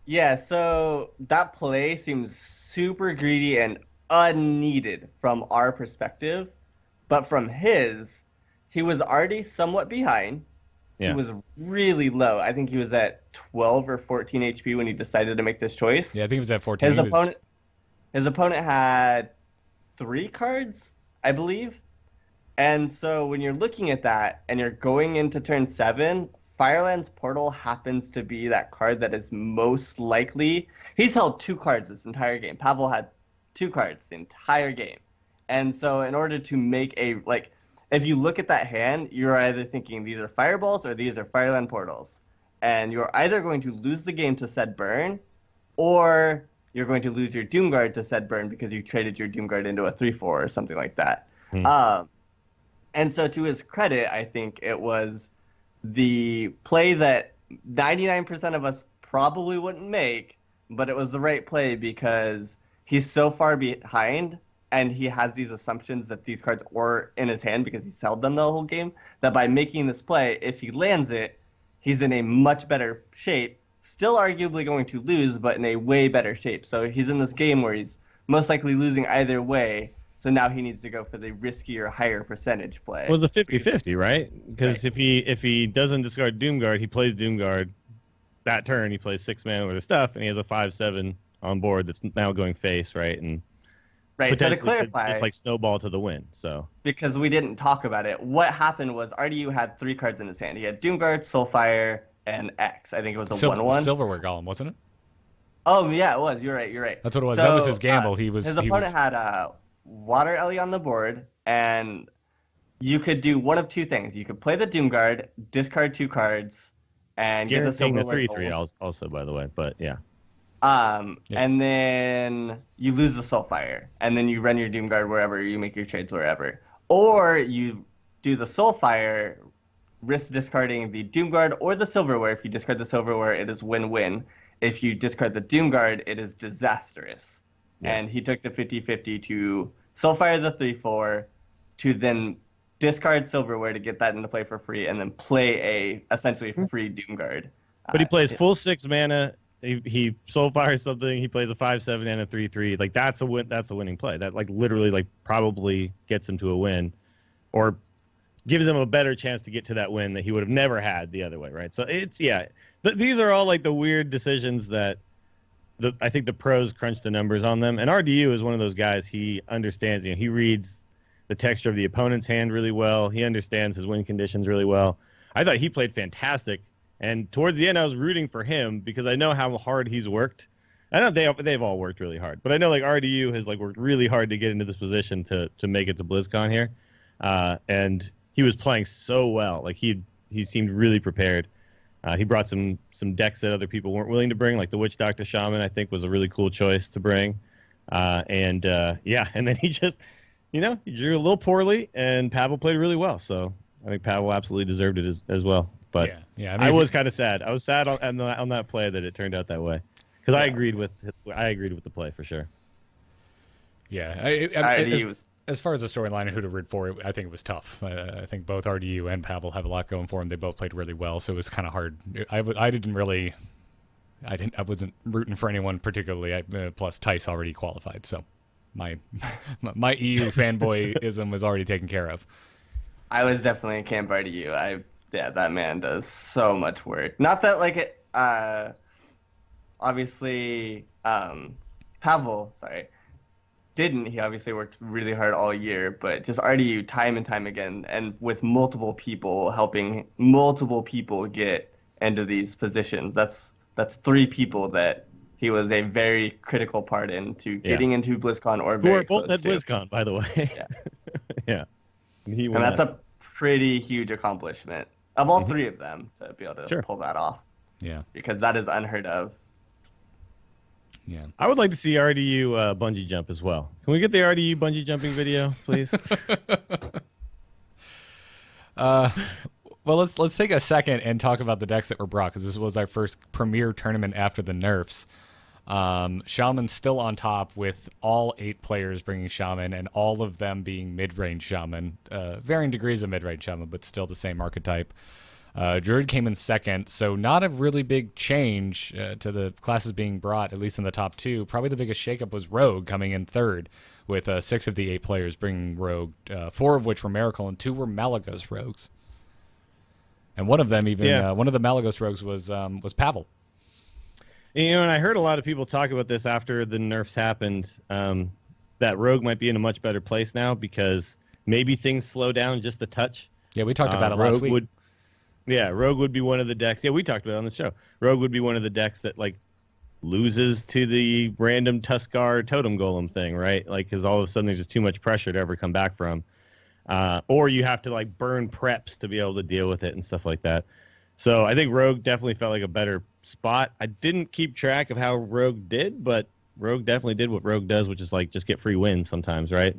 Yeah, so that play seems super greedy and unneeded from our perspective, but from his, he was already somewhat behind. Yeah. He was really low. I think he was at 12 or 14 HP when he decided to make this choice. Yeah, I think he was at 14. His opponent had 3 cards, I believe. And so when you're looking at that and you're going into turn 7, Fireland's Portal happens to be that card that is most likely. He's held 2 cards this entire game. Pavel had 2 cards the entire game. And so in order to make if you look at that hand, you're either thinking these are fireballs or these are Fireland Portals. And you're either going to lose the game to said burn, or you're going to lose your Doomguard to said burn because you traded your Doomguard into a 3/4 or something like that. And so to his credit, I think it was the play that 99% of us probably wouldn't make, but it was the right play because he's so far behind and he has these assumptions that these cards were in his hand because he's held them the whole game, that by making this play, if he lands it, he's in a much better shape, still arguably going to lose, but in a way better shape. So he's in this game where he's most likely losing either way. So now he needs to go for the riskier, higher percentage play. Well, it's a 50-50, right? Because if he doesn't discard Doomguard, he plays Doomguard. That turn, he plays 6 mana with his stuff, and he has a 5/7 on board that's now going face, right? And right. So to clarify, it's like snowball to the win. So because we didn't talk about it, what happened was RDU had 3 cards in his hand. He had Doomguard, Soulfire, and X. I think it was a 1/1. Silverware Golem, wasn't it? Oh yeah, it was. You're right. That's what it was. So, that was his gamble. His opponent had Water Ellie on the board, and you could do one of 2 things. You could play the Doomguard, discard 2 cards, and get the Silverware the 3/3 also, by the way. But yeah. And then you lose the Soulfire, and then you run your Doomguard wherever, you make your trades wherever. Or you do the Soulfire, risk discarding the Doomguard or the Silverware. If you discard the Silverware, it is win-win. If you discard the Doomguard, it is disastrous. Yeah. And he took the 50-50 to Soulfire the 3/4, to then discard Silverware to get that into play for free, and then play essentially free Doomguard. But he plays full 6 mana. He Soulfires something. He plays a 5/7 and a 3/3. Like that's a win. That's a winning play. That literally probably gets him to a win, or gives him a better chance to get to that win that he would have never had the other way, right? So these are all the weird decisions that I think the pros crunch the numbers on them. And RDU is one of those guys. He understands. He reads the texture of the opponent's hand really well. He understands his win conditions really well. I thought he played fantastic. And towards the end, I was rooting for him because I know how hard he's worked. I know they've all worked really hard, but I know RDU has worked really hard to get into this position to make it to BlizzCon here, and he was playing so well. He seemed really prepared. He brought some decks that other people weren't willing to bring, like the Witch Doctor Shaman. I think was a really cool choice to bring, and then he just he drew a little poorly, and Pavel played really well. So I think Pavel absolutely deserved it as well. But yeah, I was kind of sad. I was sad on that play that it turned out that way, because I agreed with the play for sure. Yeah, as far as the storyline and who to root for, I think it was tough. I think both RDU and Pavel have a lot going for them. They both played really well, so it was kind of hard. I wasn't rooting for anyone particularly. Plus, Tice already qualified, so my EU fanboyism was already taken care of. I was definitely in camp RDU. Yeah, that man does so much work. Not that obviously Pavel, didn't. He obviously worked really hard all year, but just RDU time and time again, and with multiple people helping multiple people get into these positions. That's 3 people that he was a very critical part into getting into BlizzCon or very close to. Both at BlizzCon, by the way. Yeah. Yeah. And that's a pretty huge accomplishment of all 3 of them to be able to pull that off. Yeah. Because that is unheard of. Yeah. I would like to see RDU bungee jump as well. Can we get the RDU bungee jumping video, please? Well, let's take a second and talk about the decks that were brought, because this was our first premier tournament after the nerfs. Shaman's still on top with all 8 players bringing Shaman, and all of them being mid-range Shaman. Varying degrees of mid-range Shaman, but still the same archetype. Druid came in second, so not a really big change to the classes being brought, at least in the top 2. Probably the biggest shakeup was Rogue coming in third, with 6 of the 8 players bringing Rogue, 4 of which were Miracle, and 2 were Malagos Rogues. And one of them one of the Malagos Rogues was Pavel. And I heard a lot of people talk about this after the nerfs happened, that Rogue might be in a much better place now because maybe things slow down just a touch. Yeah, we talked about it last week. Yeah, Rogue would be one of the decks. Yeah, we talked about it on the show. Rogue would be one of the decks that like loses to the random Tuskar Totem Golem thing, right? Like, because all of a sudden there's just too much pressure to ever come back from. Or you have to like burn preps to be able to deal with it and stuff like that. So I think Rogue definitely felt like a better spot. I didn't keep track of how Rogue did, but Rogue definitely did what Rogue does, which is like just get free wins sometimes, right?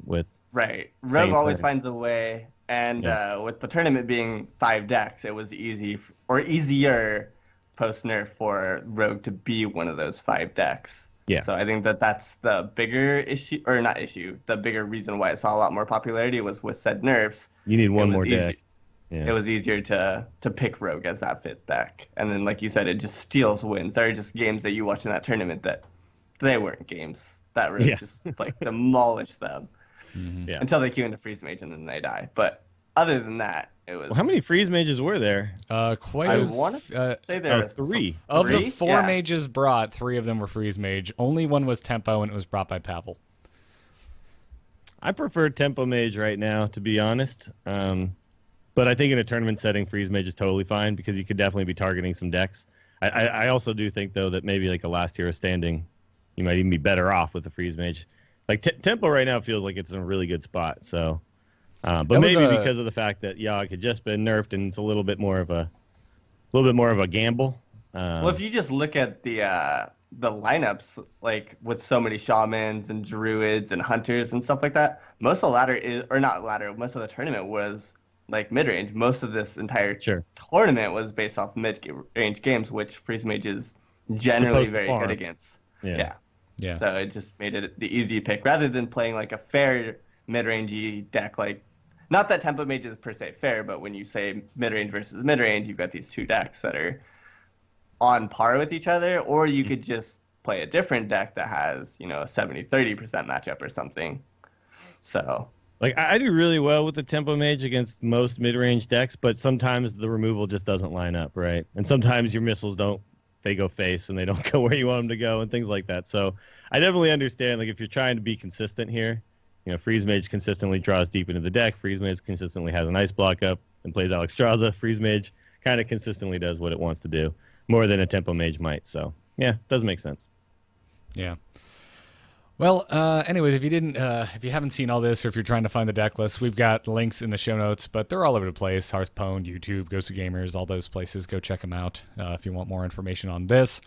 Right. Rogue always finds a way. And with the tournament being 5 decks, it was easier post-nerf for Rogue to be one of those 5 decks. Yeah. So I think that's the bigger issue, or not issue, the bigger reason why it saw a lot more popularity was with said nerfs. You need one more deck. Yeah. It was easier to pick Rogue as that 5th deck. And then, like you said, it just steals wins. There are just games that you watch in that tournament that they weren't games. That Rogue just like demolished them. Mm-hmm. Yeah. Until they queue into Freeze Mage and then they die. But other than that, it was... Well, how many Freeze Mages were there? I want to say there were 3. Of the 4 mages brought, 3 of them were Freeze Mage. Only one was Tempo, and it was brought by Pavel. I prefer Tempo Mage right now, to be honest. But I think in a tournament setting, Freeze Mage is totally fine because you could definitely be targeting some decks. I also do think, though, that maybe like a last hero standing, you might even be better off with the Freeze Mage. Like Tempo right now feels like it's in a really good spot. So, but maybe because of the fact that Yogg had just been nerfed and it's a little bit more of a gamble. Well, if you just look at the lineups, like with so many shamans and druids and hunters and stuff like that, most of the most of the tournament was like mid range. Most of this entire tournament was based off mid range games, which Freeze Mage is generally very good against. Yeah. So it just made it the easy pick rather than playing like a fair mid-rangey deck. Like, not that Tempo Mage is per se fair, but when you say mid-range versus mid-range, you've got these 2 decks that are on par with each other. Or you could just play a different deck that has, a 70-30% matchup or something. So, like, I do really well with the Tempo Mage against most mid-range decks, but sometimes the removal just doesn't line up, right? And sometimes your missiles they go face and they don't go where you want them to go and things like that. So I definitely understand, like, if you're trying to be consistent here, Freeze Mage consistently draws deep into the deck. Freeze Mage consistently has an ice block up and plays Alexstrasza. Freeze Mage kind of consistently does what it wants to do, more than a Tempo Mage might. So, yeah, does make sense. Yeah. Well, anyways, if you haven't seen all this, or if you're trying to find the deck list, we've got links in the show notes, but they're all over the place. Hearthstone, YouTube, Ghost of Gamers, all those places. Go check them out if you want more information on this.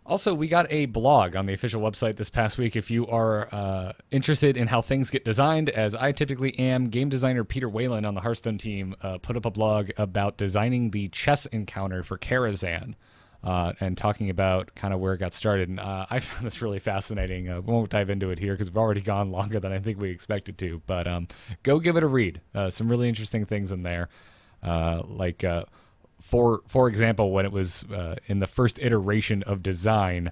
Also, we got a blog on the official website this past week. If you are interested in how things get designed, as I typically am, game designer Peter Whalen on the Hearthstone team put up a blog about designing the chess encounter for Kazan. And talking about kind of where it got started. And I found this really fascinating. We won't dive into it here because we've already gone longer than I think we expected to. But go give it a read. Some really interesting things in there. For example, when it was in the first iteration of design,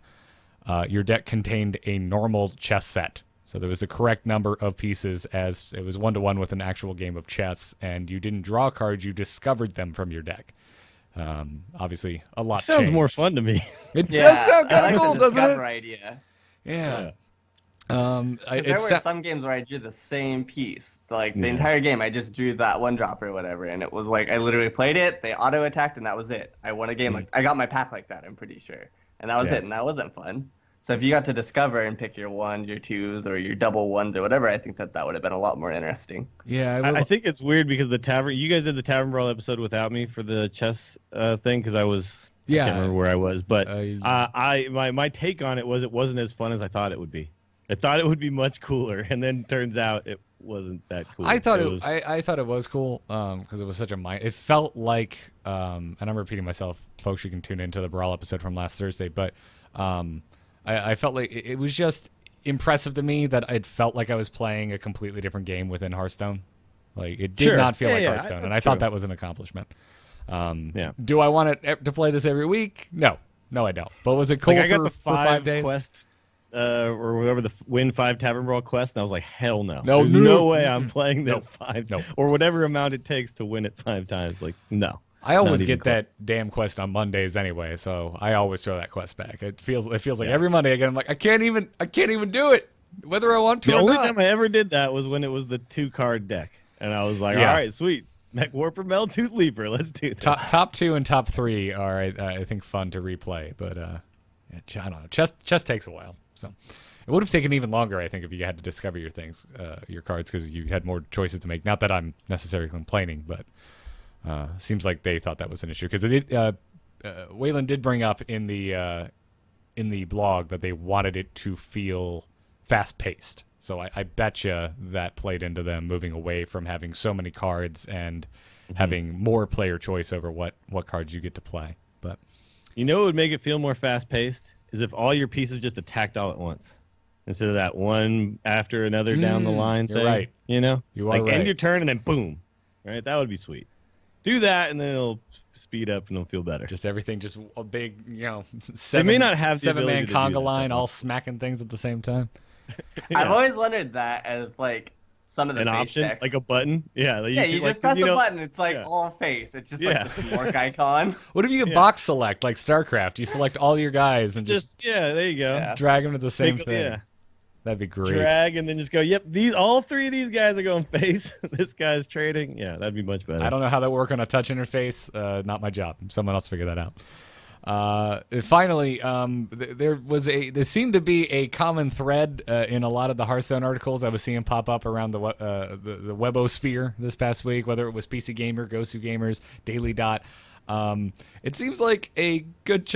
your deck contained a normal chess set. So there was the correct number of pieces, as it was 1-to-1 with an actual game of chess. And you didn't draw cards, you discovered them from your deck. Obviously a lot sounds changed. More fun to me. It does sound kind of cool, doesn't it? Idea. Yeah. There were some games where I drew the same piece. Like the entire game, I just drew that one drop or whatever, and it was like I literally played it, they auto attacked, and that was it. I won a game. Like I got my pack like that, I'm pretty sure, and that was it. And that wasn't fun. So if you got to discover and pick your 1s, your 2s, or your double 1s or whatever, I think that would have been a lot more interesting. Yeah, I think it's weird because you guys did the Tavern Brawl episode without me for the chess thing because I can't remember where I was, but my take on it wasn't as fun as I thought it would be. I thought it would be much cooler, and then turns out it wasn't that cool. I thought it was cool because it was such a it felt like and I'm repeating myself, folks. You can tune into the Brawl episode from last Thursday, but I felt like it was just impressive to me that it felt like I was playing a completely different game within Hearthstone. Like it did not feel like Hearthstone, and I thought that was an accomplishment. Do I want to play this every week? No, I don't. But was it cool I got for the 5 days? Quest, or whatever, the win 5 Tavern Brawl quest, and I was like, hell no. There's no way I'm playing this 5 No. or whatever amount it takes to win it 5 times. Like, no. I always get that damn quest on Mondays anyway, so I always throw that quest back. It feels like every Monday again. I'm like, I can't even do it, whether I want to. The or only not. time I ever did that was when it was the 2-card deck, and I was like, all right, sweet, Mech Warper, Meltooth Leaper. Let's do this. Top 2 and top 3 are, I think, fun to replay, but I don't know. Chess takes a while, so it would have taken even longer, I think, if you had to discover your things, your cards, because you had more choices to make. Not that I'm necessarily complaining, but seems like they thought that was an issue, because Waylon did bring up in the blog that they wanted it to feel fast-paced. So I bet you that played into them moving away from having so many cards and having more player choice over what cards you get to play. But you know what would make it feel more fast-paced is if all your pieces just attacked all at once instead of that one after another down the line thing. You're right. You know? You are right. End your turn and then boom. Right? That would be sweet. Do that and then it'll speed up and it'll feel better. Just everything, just a big, they may not have the 7-man ability to do conga line that, all smacking things at the same time. Yeah. I've always wondered that as like some of the an face option, decks. like a button. Yeah, you just press the button. It's like all face. It's just like the orc icon. What if you could box select like StarCraft? You select all your guys and just there you go. Drag them to the same thing. Yeah. That'd be great. Drag and then just go. Yep, all 3 of these guys are going face. This guy's trading. Yeah, that'd be much better. I don't know how that work on a touch interface. Not my job. Someone else figure that out. Finally, there seemed to be a common thread in a lot of the Hearthstone articles I was seeing pop up around the webosphere this past week, whether it was PC Gamer, Gosu Gamers, Daily Dot. It seems like a good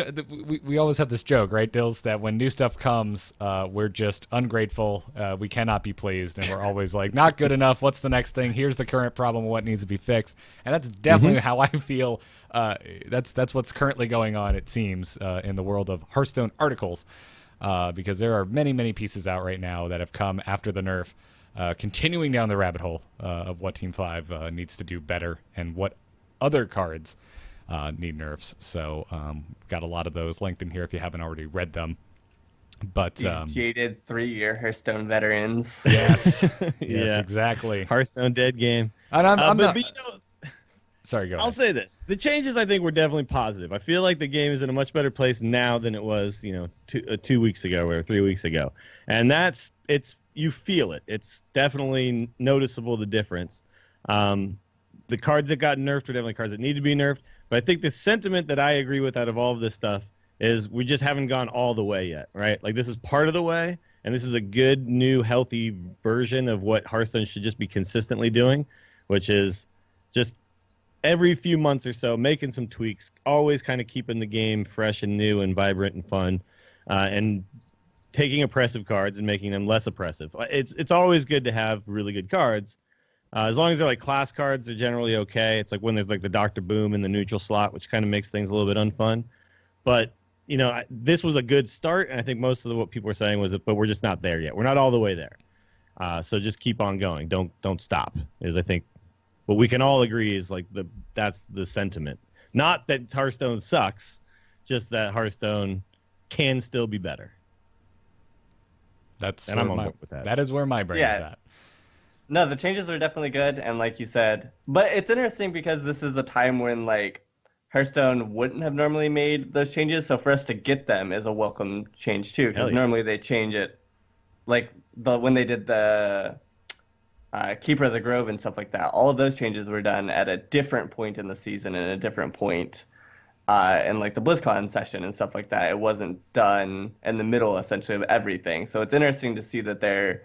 we always have this joke, right, Dills, that when new stuff comes, we're just ungrateful, we cannot be pleased, and we're always like, not good enough, what's the next thing, here's the current problem, what needs to be fixed. And that's definitely how I feel. That's what's currently going on, it seems, in the world of Hearthstone articles, because there are many pieces out right now that have come after the nerf, continuing down the rabbit hole of what Team 5 needs to do better and what other cards need nerfs. So got a lot of those linked in here if you haven't already read them. But these jaded 3-year Hearthstone veterans. Yes, yes, exactly. Hearthstone dead game. And I'm not. But Sorry, go ahead. I'll say this: the changes I think were definitely positive. I feel like the game is in a much better place now than it was, 2 weeks ago or 3 weeks ago, and you feel it. It's definitely noticeable, the difference. The cards that got nerfed are definitely cards that need to be nerfed. But I think the sentiment that I agree with out of all of this stuff is we just haven't gone all the way yet, right? Like, this is part of the way, and this is a good, new, healthy version of what Hearthstone should just be consistently doing, which is just every few months or so making some tweaks, always kind of keeping the game fresh and new and vibrant and fun, and taking oppressive cards and making them less oppressive. It's always good to have really good cards. As long as they're like class cards, they're generally okay. It's like when there's like the Dr. Boom in the neutral slot, which kind of makes things a little bit unfun. But, this was a good start, and I think most of what people were saying was that, but we're just not there yet. We're not all the way there. So just keep on going. Don't stop, is I think what we can all agree is like that's the sentiment. Not that Hearthstone sucks, just that Hearthstone can still be better. That is where my brain is at. No, the changes are definitely good, and like you said, but it's interesting because this is a time when like Hearthstone wouldn't have normally made those changes, so for us to get them is a welcome change too, because normally they change it, like when they did the Keeper of the Grove and stuff like that. All of those changes were done at a different point in the season and a different point in like the BlizzCon session and stuff like that. It wasn't done in the middle essentially of everything, so it's interesting to see that they're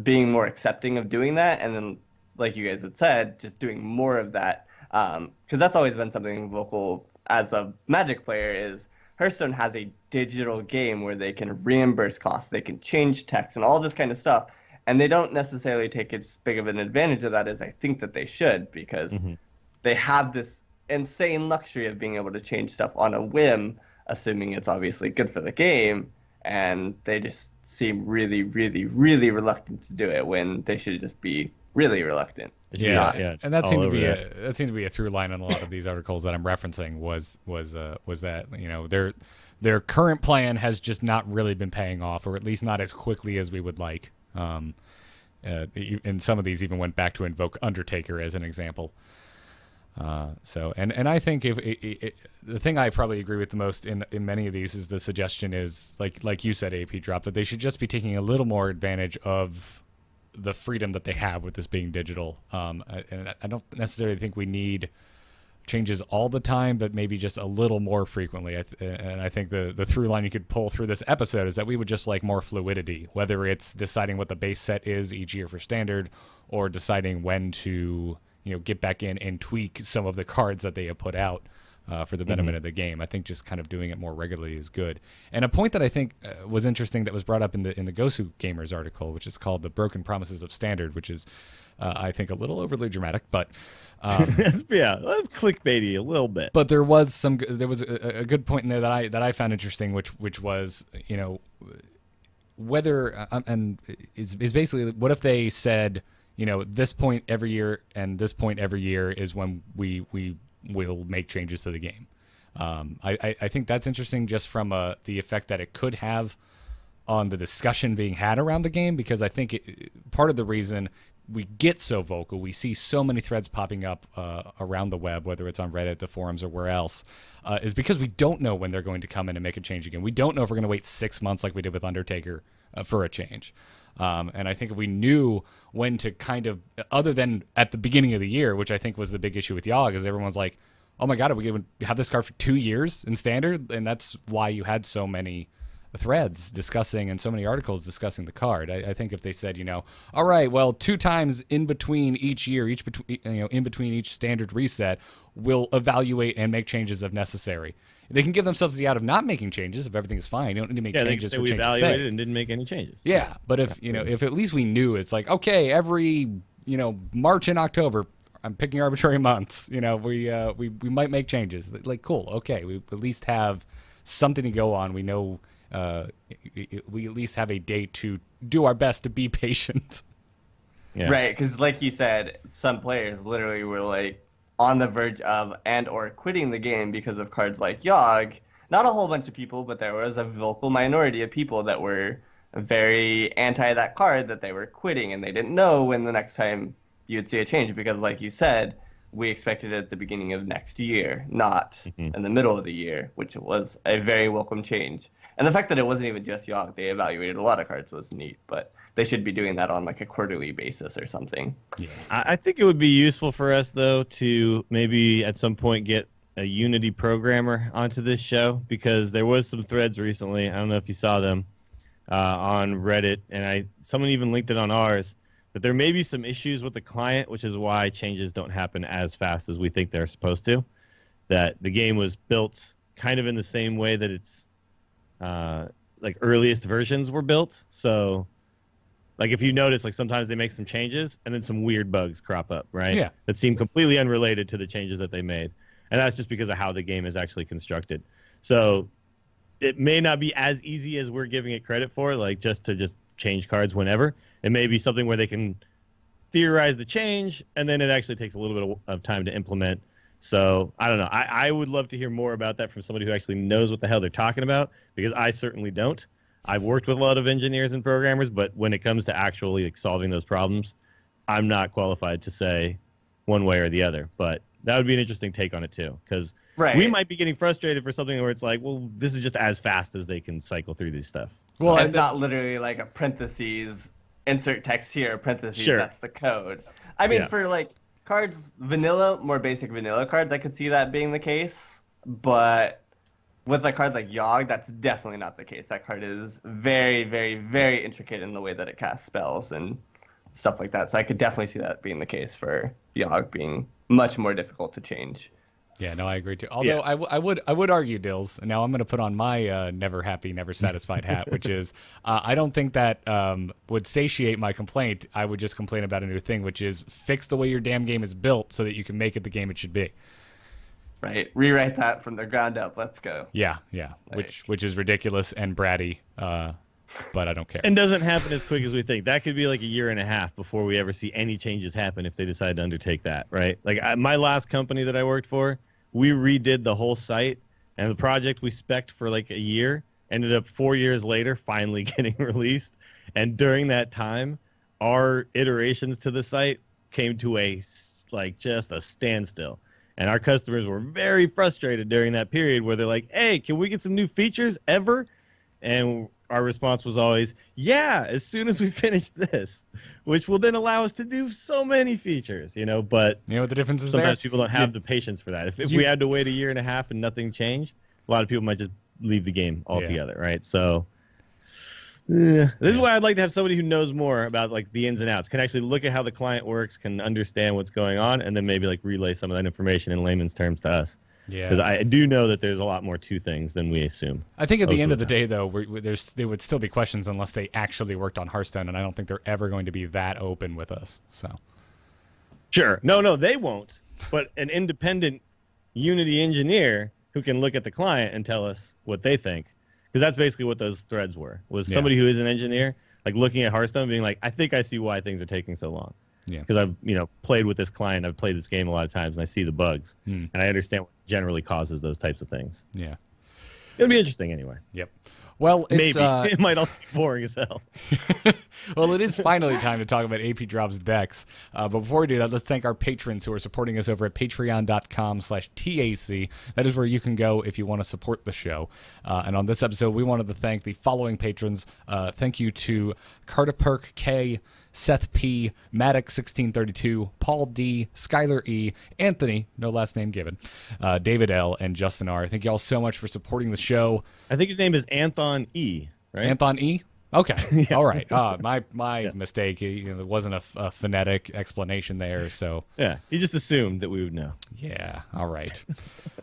being more accepting of doing that, and then like you guys had said, just doing more of that, because that's always been something vocal as a Magic player is Hearthstone has a digital game where they can reimburse costs, they can change text and all this kind of stuff, and they don't necessarily take as big of an advantage of that as I think that they should, because they have this insane luxury of being able to change stuff on a whim, assuming it's obviously good for the game, and they just seem really, really, really reluctant to do it when they should just be really reluctant. Yeah. And that seemed to be a through line on a lot of these articles that I'm referencing was that their current plan has just not really been paying off, or at least not as quickly as we would like. And some of these even went back to invoke Undertaker as an example. And I think if the thing I probably agree with the most in many of these is the suggestion is like you said, apDrop, that they should just be taking a little more advantage of the freedom that they have with this being digital. And I don't necessarily think we need changes all the time, but maybe just a little more frequently. And I think the through line you could pull through this episode is that we would just like more fluidity, whether it's deciding what the base set is each year for standard, or deciding when to get back in and tweak some of the cards that they have put out for the betterment of the game. I think just kind of doing it more regularly is good. And a point that I think was interesting that was brought up in the Gosu Gamers article, which is called "The Broken Promises of Standard," which is I think a little overly dramatic, but that's clickbaity a little bit. But there was a good point in there that I found interesting, which was whether and is basically, what if they said this point every year and this point every year is when we will make changes to the game. I think that's interesting just from the effect that it could have on the discussion being had around the game, because I think part of the reason we get so vocal, we see so many threads popping up around the web, whether it's on Reddit, the forums, or where else, is because we don't know when they're going to come in and make a change again. We don't know if we're going to wait 6 months like we did with Undertaker for a change. And I think if we knew when to kind of, other than at the beginning of the year, which I think was the big issue with Yogg, is everyone's like, oh my God, are we going to have this card for 2 years in Standard? And that's why you had so many threads discussing and so many articles discussing the card. I think if they said, all right, well, 2 times in between each year, in between each Standard reset, we'll evaluate and make changes if necessary. They can give themselves the out of not making changes if everything is fine. You don't need to make changes. They can say we evaluated and didn't make any changes. Yeah, but if if at least we knew, it's like, okay, every March and October, I'm picking arbitrary months. We might make changes. Like, cool, okay, we at least have something to go on. We know we at least have a date to do our best to be patient. Yeah. Right, because like you said, some players literally were like on the verge of and or quitting the game because of cards like Yogg. Not a whole bunch of people, but there was a vocal minority of people that were very anti that card, that they were quitting, and they didn't know when the next time you'd see a change, because like you said, we expected it at the beginning of next year, not in the middle of the year, which was a very welcome change. And the fact that it wasn't even just Yogg, they evaluated a lot of cards, was neat, but they should be doing that on like a quarterly basis or something. Yeah. I think it would be useful for us, though, to maybe at some point get a Unity programmer onto this show, because there was some threads recently, I don't know if you saw them, on Reddit, and someone even linked it on ours, that there may be some issues with the client, which is why changes don't happen as fast as we think they're supposed to. That the game was built kind of in the same way that its like earliest versions were built. So like if you notice, like sometimes they make some changes and then some weird bugs crop up, right? Yeah. That seem completely unrelated to the changes that they made. And that's just because of how the game is actually constructed. So it may not be as easy as we're giving it credit for, like just change cards whenever. It may be something where they can theorize the change, and then it actually takes a little bit of time to implement. So I don't know. I would love to hear more about that from somebody who actually knows what the hell they're talking about, because I certainly don't. I've worked with a lot of engineers and programmers, but when it comes to actually like solving those problems, I'm not qualified to say one way or the other. But that would be an interesting take on it too, because we might be getting frustrated for something where it's like, well, this is just as fast as they can cycle through this stuff. So well, it's not literally like a parentheses, insert text here, parentheses, that's the code. I mean, for like cards, more basic vanilla cards, I could see that being the case. But with a card like Yogg, that's definitely not the case. That card is very, very, very intricate in the way that it casts spells and stuff like that. So I could definitely see that being the case for Yogg being much more difficult to change. Yeah, no, I agree too. Although I would argue, Dills, and now I'm going to put on my never happy, never satisfied hat, which is I don't think that would satiate my complaint. I would just complain about a new thing, which is fix the way your damn game is built so that you can make it the game it should be. Right, rewrite that from the ground up. Let's go. Yeah, which is ridiculous and bratty, but I don't care. And doesn't happen as quick as we think. That could be like a year and a half before we ever see any changes happen if they decide to undertake that, right? Like my last company that I worked for, we redid the whole site, and the project we spec'd for like a year ended up 4 years later finally getting released. And during that time, our iterations to the site came to just a standstill. And our customers were very frustrated during that period where they're like, hey, can we get some new features ever? And our response was always, yeah, as soon as we finish this, which will then allow us to do so many features, but you know what the difference is sometimes there? people don't have the patience for that. If we had to wait a year and a half and nothing changed, a lot of people might just leave the game altogether, right? So this is why I'd like to have somebody who knows more about like the ins and outs, can actually look at how the client works, can understand what's going on, and then maybe like relay some of that information in layman's terms to us. Yeah, because I do know that there's a lot more to things than we assume. I think at the end of the day, though, there would still be questions unless they actually worked on Hearthstone, and I don't think they're ever going to be that open with us. So, sure, no, they won't. But an independent Unity engineer who can look at the client and tell us what they think, because that's basically what those threads were. Was somebody who is an engineer like looking at Hearthstone, being like, I think I see why things are taking so long. Yeah, because I've played with this client, I've played this game a lot of times, and I see the bugs, and I understand what generally causes those types of things. Yeah, it'll be interesting anyway. Yep. Well, it's, maybe it might also be boring as hell. Well, it is finally time to talk about apDrop's decks. But before we do that, let's thank our patrons who are supporting us over at patreon.com/TAC. That is where you can go if you want to support the show. And on this episode, we wanted to thank the following patrons. Thank you to Cartaperk K, Seth P, Maddox 1632, Paul D, Skylar E, Anthony, no last name given, David L, and Justin R. Thank you all so much for supporting the show. I think his name is Anthon E, right? Anthon E? Okay. All right. My mistake. There wasn't a phonetic explanation there, so. Yeah, he just assumed that we would know. Yeah. All right.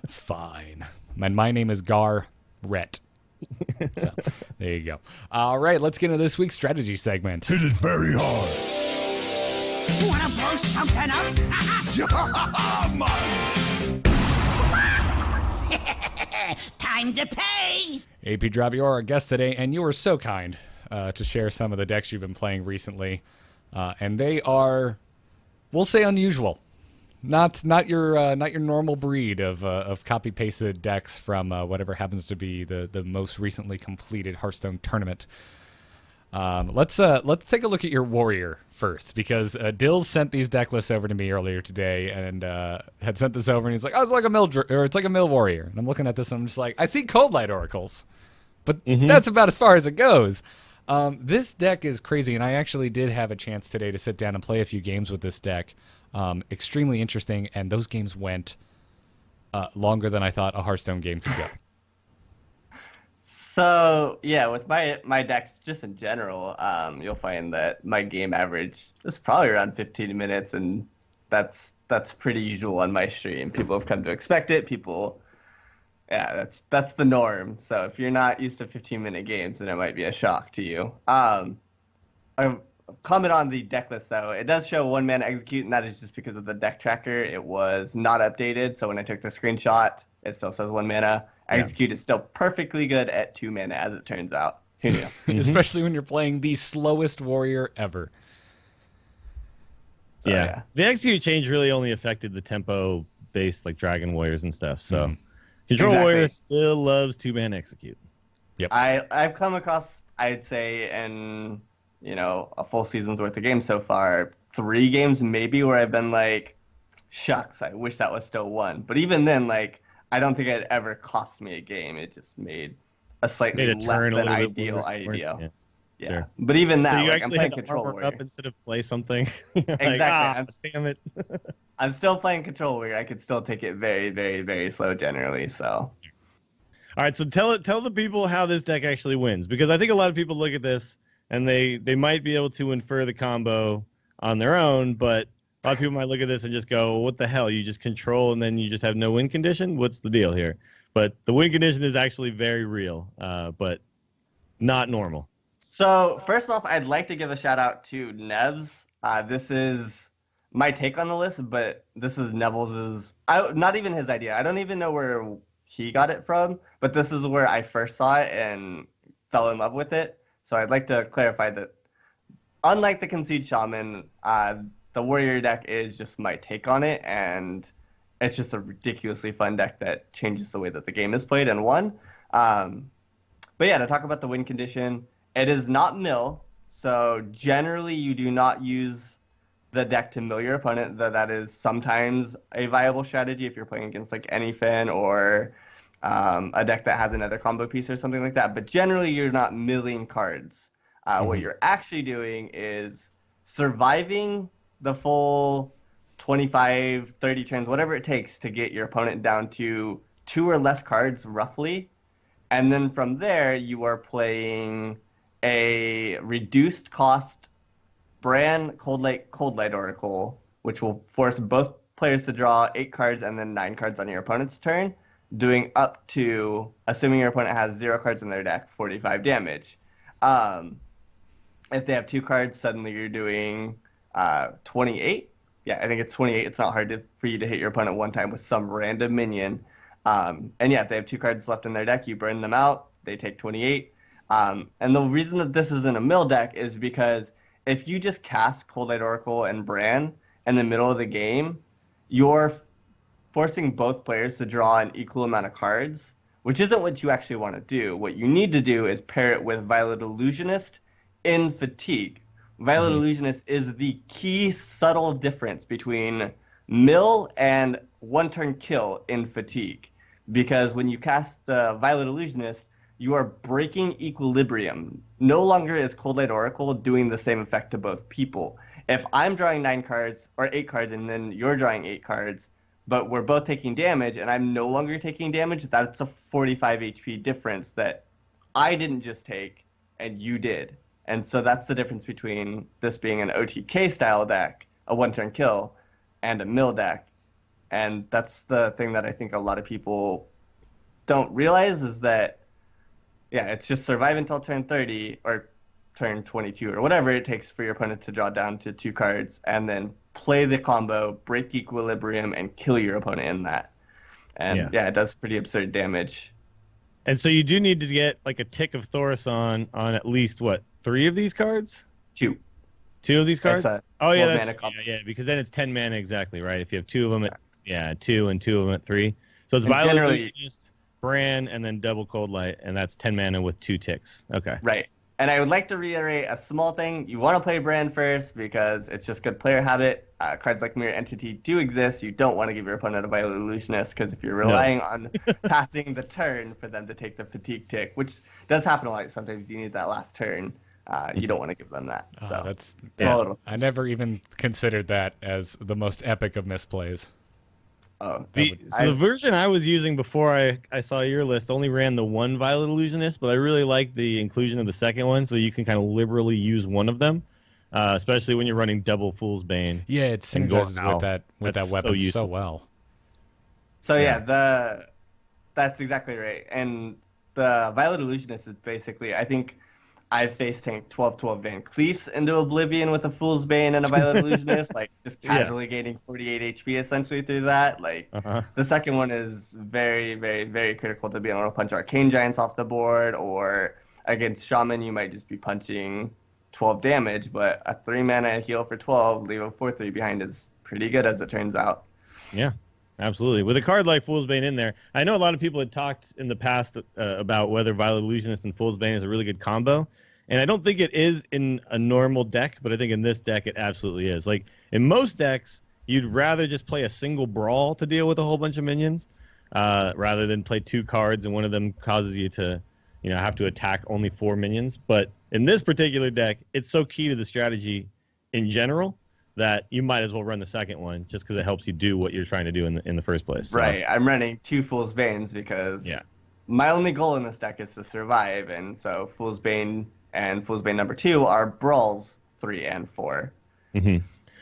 Fine. And my name is Gar Rhett. So there you go. All right, let's get into this week's strategy segment. Hit it very hard. Wanna blow something up? Time to pay. apDrop, you're our guest today, and you were so kind to share some of the decks you've been playing recently, and they are, we'll say, unusual. Not your normal breed of copy pasted decks from whatever happens to be the most recently completed Hearthstone tournament. Let's take a look at your warrior first, because Dills sent these deck lists over to me earlier today and had sent this over, and he's like, "Oh, it's like a mill warrior." And I'm looking at this, and I'm just like, I see Cold Light Oracles, but that's about as far as it goes. This deck is crazy, and I actually did have a chance today to sit down and play a few games with this deck. Extremely interesting, and those games went longer than I thought a Hearthstone game could go. So yeah, with my decks just in general, you'll find that my game average is probably around 15 minutes, and that's pretty usual on my stream. People have come to expect it. That's the norm. So if you're not used to 15-minute games, then it might be a shock to you. Comment on the deck list, though. It does show 1-mana execute, and that is just because of the deck tracker. It was not updated, so when I took the screenshot, it still says 1 mana. Execute is still perfectly good at 2 mana, as it turns out. Who knew? Especially when you're playing the slowest warrior ever. So, yeah. The execute change really only affected the tempo-based, like Dragon Warriors and stuff. So Control Warrior still loves 2-mana execute. Yep. I've come across, I'd say, in a full season's worth of games so far, 3 games maybe where I've been like, shucks, I wish that was still 1. But even then, like, I don't think it ever cost me a game. It just made a slightly less than ideal idea. Yeah. Sure. But even that, so you like, actually I'm had playing to Control armor Warrior up instead of play something. Exactly. Damn it. I'm still playing Control Warrior. I could still take it very, very, very slow generally. So. All right. So tell the people how this deck actually wins, because I think a lot of people look at this and they might be able to infer the combo on their own, but a lot of people might look at this and just go, what the hell? You just control and then you just have no win condition? What's the deal here? But the win condition is actually very real, but not normal. So first off, I'd like to give a shout out to Nevs. This is my take on the list, but this is Neville's, not even his idea. I don't even know where he got it from, but this is where I first saw it and fell in love with it. So I'd like to clarify that unlike the Concede Shaman, the Warrior deck is just my take on it, and it's just a ridiculously fun deck that changes the way that the game is played and won. But yeah, to talk about the win condition, it is not mill, so generally you do not use the deck to mill your opponent, though that is sometimes a viable strategy if you're playing against like Anyfin or a deck that has another combo piece or something like that. But generally, you're not milling cards. What you're actually doing is surviving the full 25, 30 turns, whatever it takes to get your opponent down to 2 or less cards, roughly. And then from there, you are playing a reduced cost Bran Cold Light Oracle, which will force both players to draw 8 cards and then 9 cards on your opponent's turn, doing up to, assuming your opponent has 0 cards in their deck, 45 damage. If they have 2 cards, suddenly you're doing 28. Yeah, I think it's 28. It's not hard for you to hit your opponent one time with some random minion. And yeah, if they have 2 cards left in their deck, you burn them out. They take 28. And the reason that this isn't a mill deck is because if you just cast Cold Light Oracle and Bran in the middle of the game, you're forcing both players to draw an equal amount of cards, which isn't what you actually want to do. What you need to do is pair it with Violet Illusionist in Fatigue. Violet Illusionist is the key subtle difference between mill and one-turn kill in Fatigue. Because when you cast the Violet Illusionist, you are breaking equilibrium. No longer is Cold Light Oracle doing the same effect to both people. If I'm drawing 9 cards, or 8 cards, and then you're drawing 8 cards, but we're both taking damage, and I'm no longer taking damage, that's a 45 HP difference that I didn't just take, and you did. And so that's the difference between this being an OTK style deck, a one-turn kill, and a mill deck. And that's the thing that I think a lot of people don't realize is that, yeah, it's just survive until turn 30 or turn 22 or whatever it takes for your opponent to draw down to 2 cards, and then play the combo, break equilibrium, and kill your opponent in that. And yeah, it does pretty absurd damage. And so you do need to get like a tick of Thaurissan on at least, what, 3 of these cards? 2. 2 of these cards? Oh, yeah, that's, yeah, because then it's 10 mana exactly, right? If you have 2 of them at 2 and 2 of them at 3. So it's Violet Illusionist, Bran, and then double Cold Light, and that's 10 mana with 2 ticks. Okay. Right. And I would like to reiterate a small thing. You want to play Bran first because it's just good player habit. Cards like Mirror Entity do exist. You don't want to give your opponent a Violet Illusionist because if you're relying on passing the turn for them to take the fatigue tick, which does happen a lot. Sometimes you need that last turn. You don't want to give them that. So that's I never even considered that as the most epic of misplays. Oh, the version I was using before I saw your list only ran the 1 Violet Illusionist, but I really like the inclusion of the second one, so you can kind of liberally use one of them, especially when you're running double Fool's Bane. Yeah, it synergizes with that weapon so well. So yeah, that's exactly right. And the Violet Illusionist is basically, I think I've face tanked 12/12 Van Cleefs into oblivion with a Fool's Bane and a Violet Illusionist, like just casually gaining 48 HP essentially through that. Like the second one is very, very, very critical to being able to punch Arcane Giants off the board, or against Shaman you might just be punching 12 damage, but a 3 mana heal for 12, leave a 4/3 behind is pretty good as it turns out. Yeah. Absolutely. With a card like Fool's Bane in there, I know a lot of people had talked in the past about whether Violet Illusionist and Fool's Bane is a really good combo. And I don't think it is in a normal deck, but I think in this deck it absolutely is. Like, in most decks, you'd rather just play a single Brawl to deal with a whole bunch of minions, rather than play 2 cards and one of them causes you to, have to attack only 4 minions. But in this particular deck, it's so key to the strategy in general that you might as well run the second one just because it helps you do what you're trying to do in the first place. So. Right. I'm running 2 Fool's Banes because my only goal in this deck is to survive, and so Fool's Bane and Fool's Bane number 2 are Brawls 3 and 4.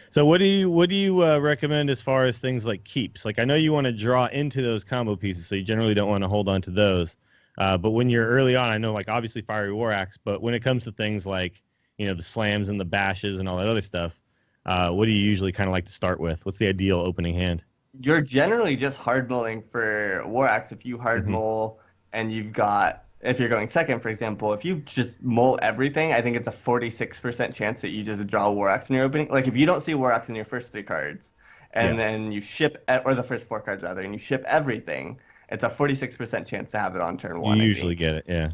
So what do you recommend as far as things like keeps? Like, I know you want to draw into those combo pieces, so you generally don't want to hold on to those. But when you're early on, I know, like, obviously Fiery War Axe, but when it comes to things like, the slams and the bashes and all that other stuff, what do you usually kind of like to start with? What's the ideal opening hand? You're generally just hard mulling for War Axe. If you hard mull and you've got, if you're going second, for example, if you just mull everything, I think it's a 46% chance that you just draw War Axe in your opening. Like, if you don't see War Axe in your first 3 cards, and then you ship, or the first 4 cards rather, and you ship everything, it's a 46% chance to have it on turn 1. You usually get it, yeah.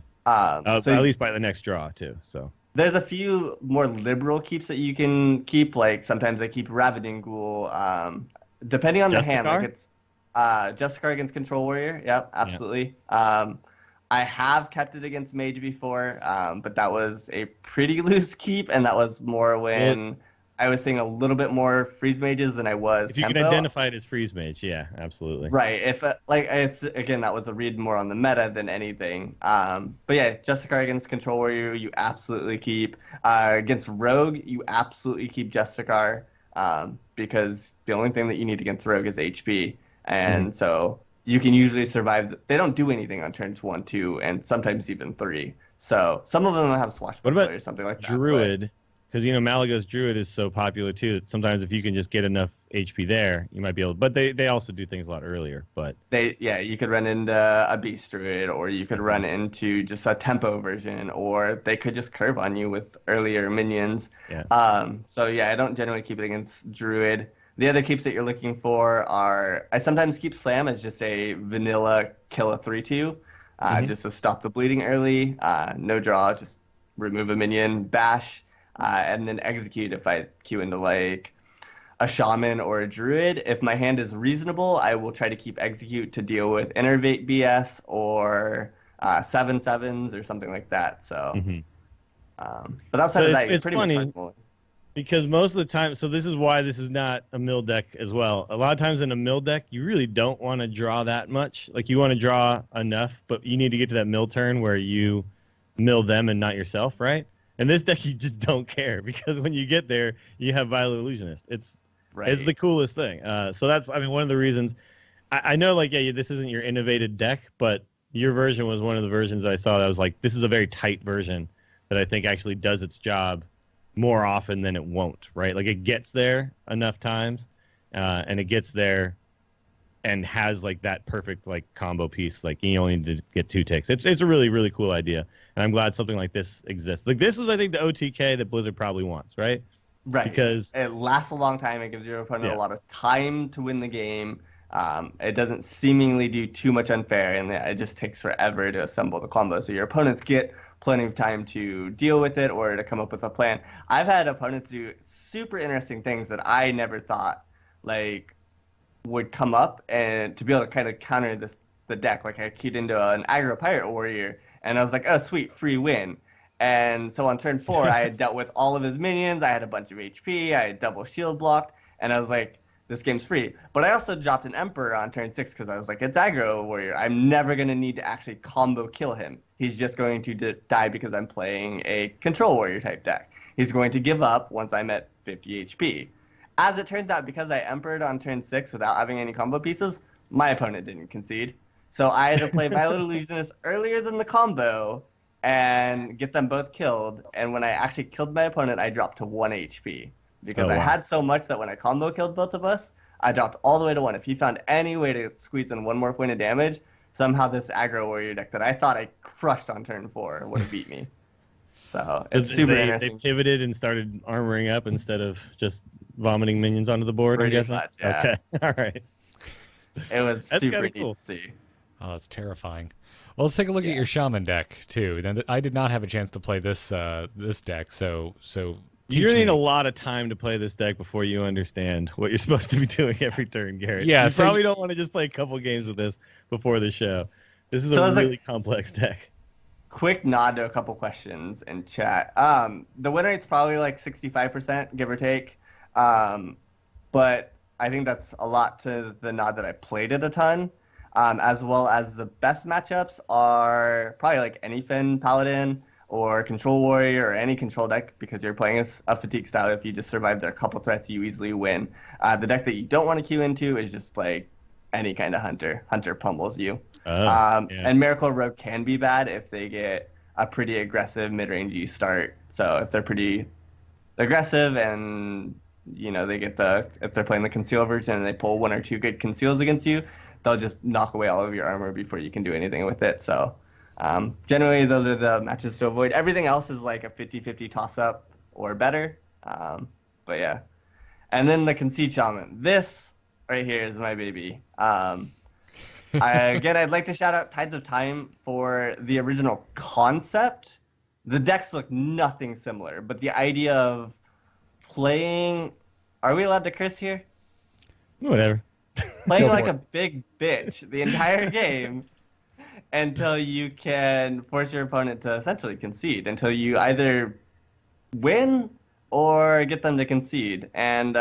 So at least by the next draw, too, so. There's a few more liberal keeps that you can keep. Like, sometimes I keep Ravening Ghoul. Depending on the hand, like Justicar against Control Warrior. Yep, absolutely. Yeah. I have kept it against Mage before, but that was a pretty loose keep, and that was more when I was seeing a little bit more freeze mages than I was if you tempo. can identify it as freeze mage, yeah, absolutely. Right. If it's again, that was a read more on the meta than anything. But yeah, Justicar against Control Warrior, you absolutely keep. Against Rogue, you absolutely keep Justicar, because the only thing that you need against Rogue is HP, and so you can usually survive. They don't do anything on turns 1, 2, and sometimes even 3. So some of them have Swashbuckler or something like that. Druid? Because, Malagos Druid is so popular, too, that sometimes if you can just get enough HP there, you might be able to. But they also do things a lot earlier. But you could run into a Beast Druid, or you could run into just a tempo version, or they could just curve on you with earlier minions. Yeah. So, yeah, I don't generally keep it against Druid. The other keeps that you're looking for are, I sometimes keep Slam as just a vanilla kill a 3-2, just to stop the bleeding early. No draw, just remove a minion, bash. And then execute if I queue into like a Shaman or a Druid. If my hand is reasonable, I will try to keep execute to deal with Innervate BS or 7/7s or something like that. So, but outside of that, you're pretty much flexible. Because most of the time, so this is why this is not a mill deck as well. A lot of times in a mill deck, you really don't want to draw that much. Like you want to draw enough, but you need to get to that mill turn where you mill them and not yourself, right? In this deck, you just don't care because when you get there, you have Violet Illusionist. It's the coolest thing. So that's, one of the reasons. I know, this isn't your innovated deck, but your version was one of the versions I saw that was like, this is a very tight version that I think actually does its job more often than it won't, right? Like it gets there enough times, and it gets there and has that perfect combo piece. You only need to get 2 ticks. It's a really, really cool idea. And I'm glad something like this exists. This is, I think, the OTK that Blizzard probably wants, right? Right. Because it lasts a long time. It gives your opponent a lot of time to win the game. It doesn't seemingly do too much unfair, and it just takes forever to assemble the combo. So your opponents get plenty of time to deal with it or to come up with a plan. I've had opponents do super interesting things that I never thought would come up, and to be able to kind of counter the deck. I keyed into an aggro pirate warrior, and I was like, oh sweet, free win. And so on turn 4, I had dealt with all of his minions. I had a bunch of HP. I had double shield blocked, and I was like, this game's free. But I also dropped an Emperor on turn 6 because I was like, it's aggro warrior. I'm never going to need to actually combo kill him. He's just going to die because I'm playing a control warrior type deck. He's going to give up once I'm at 50 HP. As it turns out, because I Emperored on turn 6 without having any combo pieces, my opponent didn't concede. So I had to play Violet Illusionist earlier than the combo and get them both killed. And when I actually killed my opponent, I dropped to 1 HP. Because I had so much that when I combo killed both of us, I dropped all the way to 1. If he found any way to squeeze in 1 more point of damage, somehow this aggro warrior deck that I thought I crushed on turn 4 would have beat me. So it's super interesting. They pivoted and started armoring up instead of just vomiting minions onto the board, Pretty I'm guessing? much, yeah. Okay, all right. It was super neat to see. Oh, that's terrifying. Well, let's take a look at your Shaman deck, too. I did not have a chance to play this deck, so you're going to need a lot of time to play this deck before you understand what you're supposed to be doing every turn, Garrett. Yeah, you probably don't want to just play a couple games with this before the show. This is a really complex deck. Quick nod to a couple questions in chat. The win rate's probably 65%, give or take. But I think that's a lot to the nod that I played it a ton. As well as the best matchups are probably any Finn Paladin or Control Warrior or any control deck, because you're playing a fatigue style. If you just survive their couple threats, you easily win. The deck that you don't want to queue into is just any kind of Hunter. Hunter pummels you. And Miracle Rogue can be bad if they get a pretty aggressive mid-range start. So if they're pretty aggressive and they get if they're playing the conceal version and they pull 1 or 2 good conceals against you, they'll just knock away all of your armor before you can do anything with it. So generally those are the matches to avoid. Everything else is a 50-50 toss-up or better. But yeah. And then the Concede Shaman. This right here is my baby. I'd like to shout out Tides of Time for the original concept. The decks look nothing similar, but the idea of playing... Are we allowed to curse here? Whatever. playing like a big bitch the entire game until you can force your opponent to essentially concede, until you either win or get them to concede. And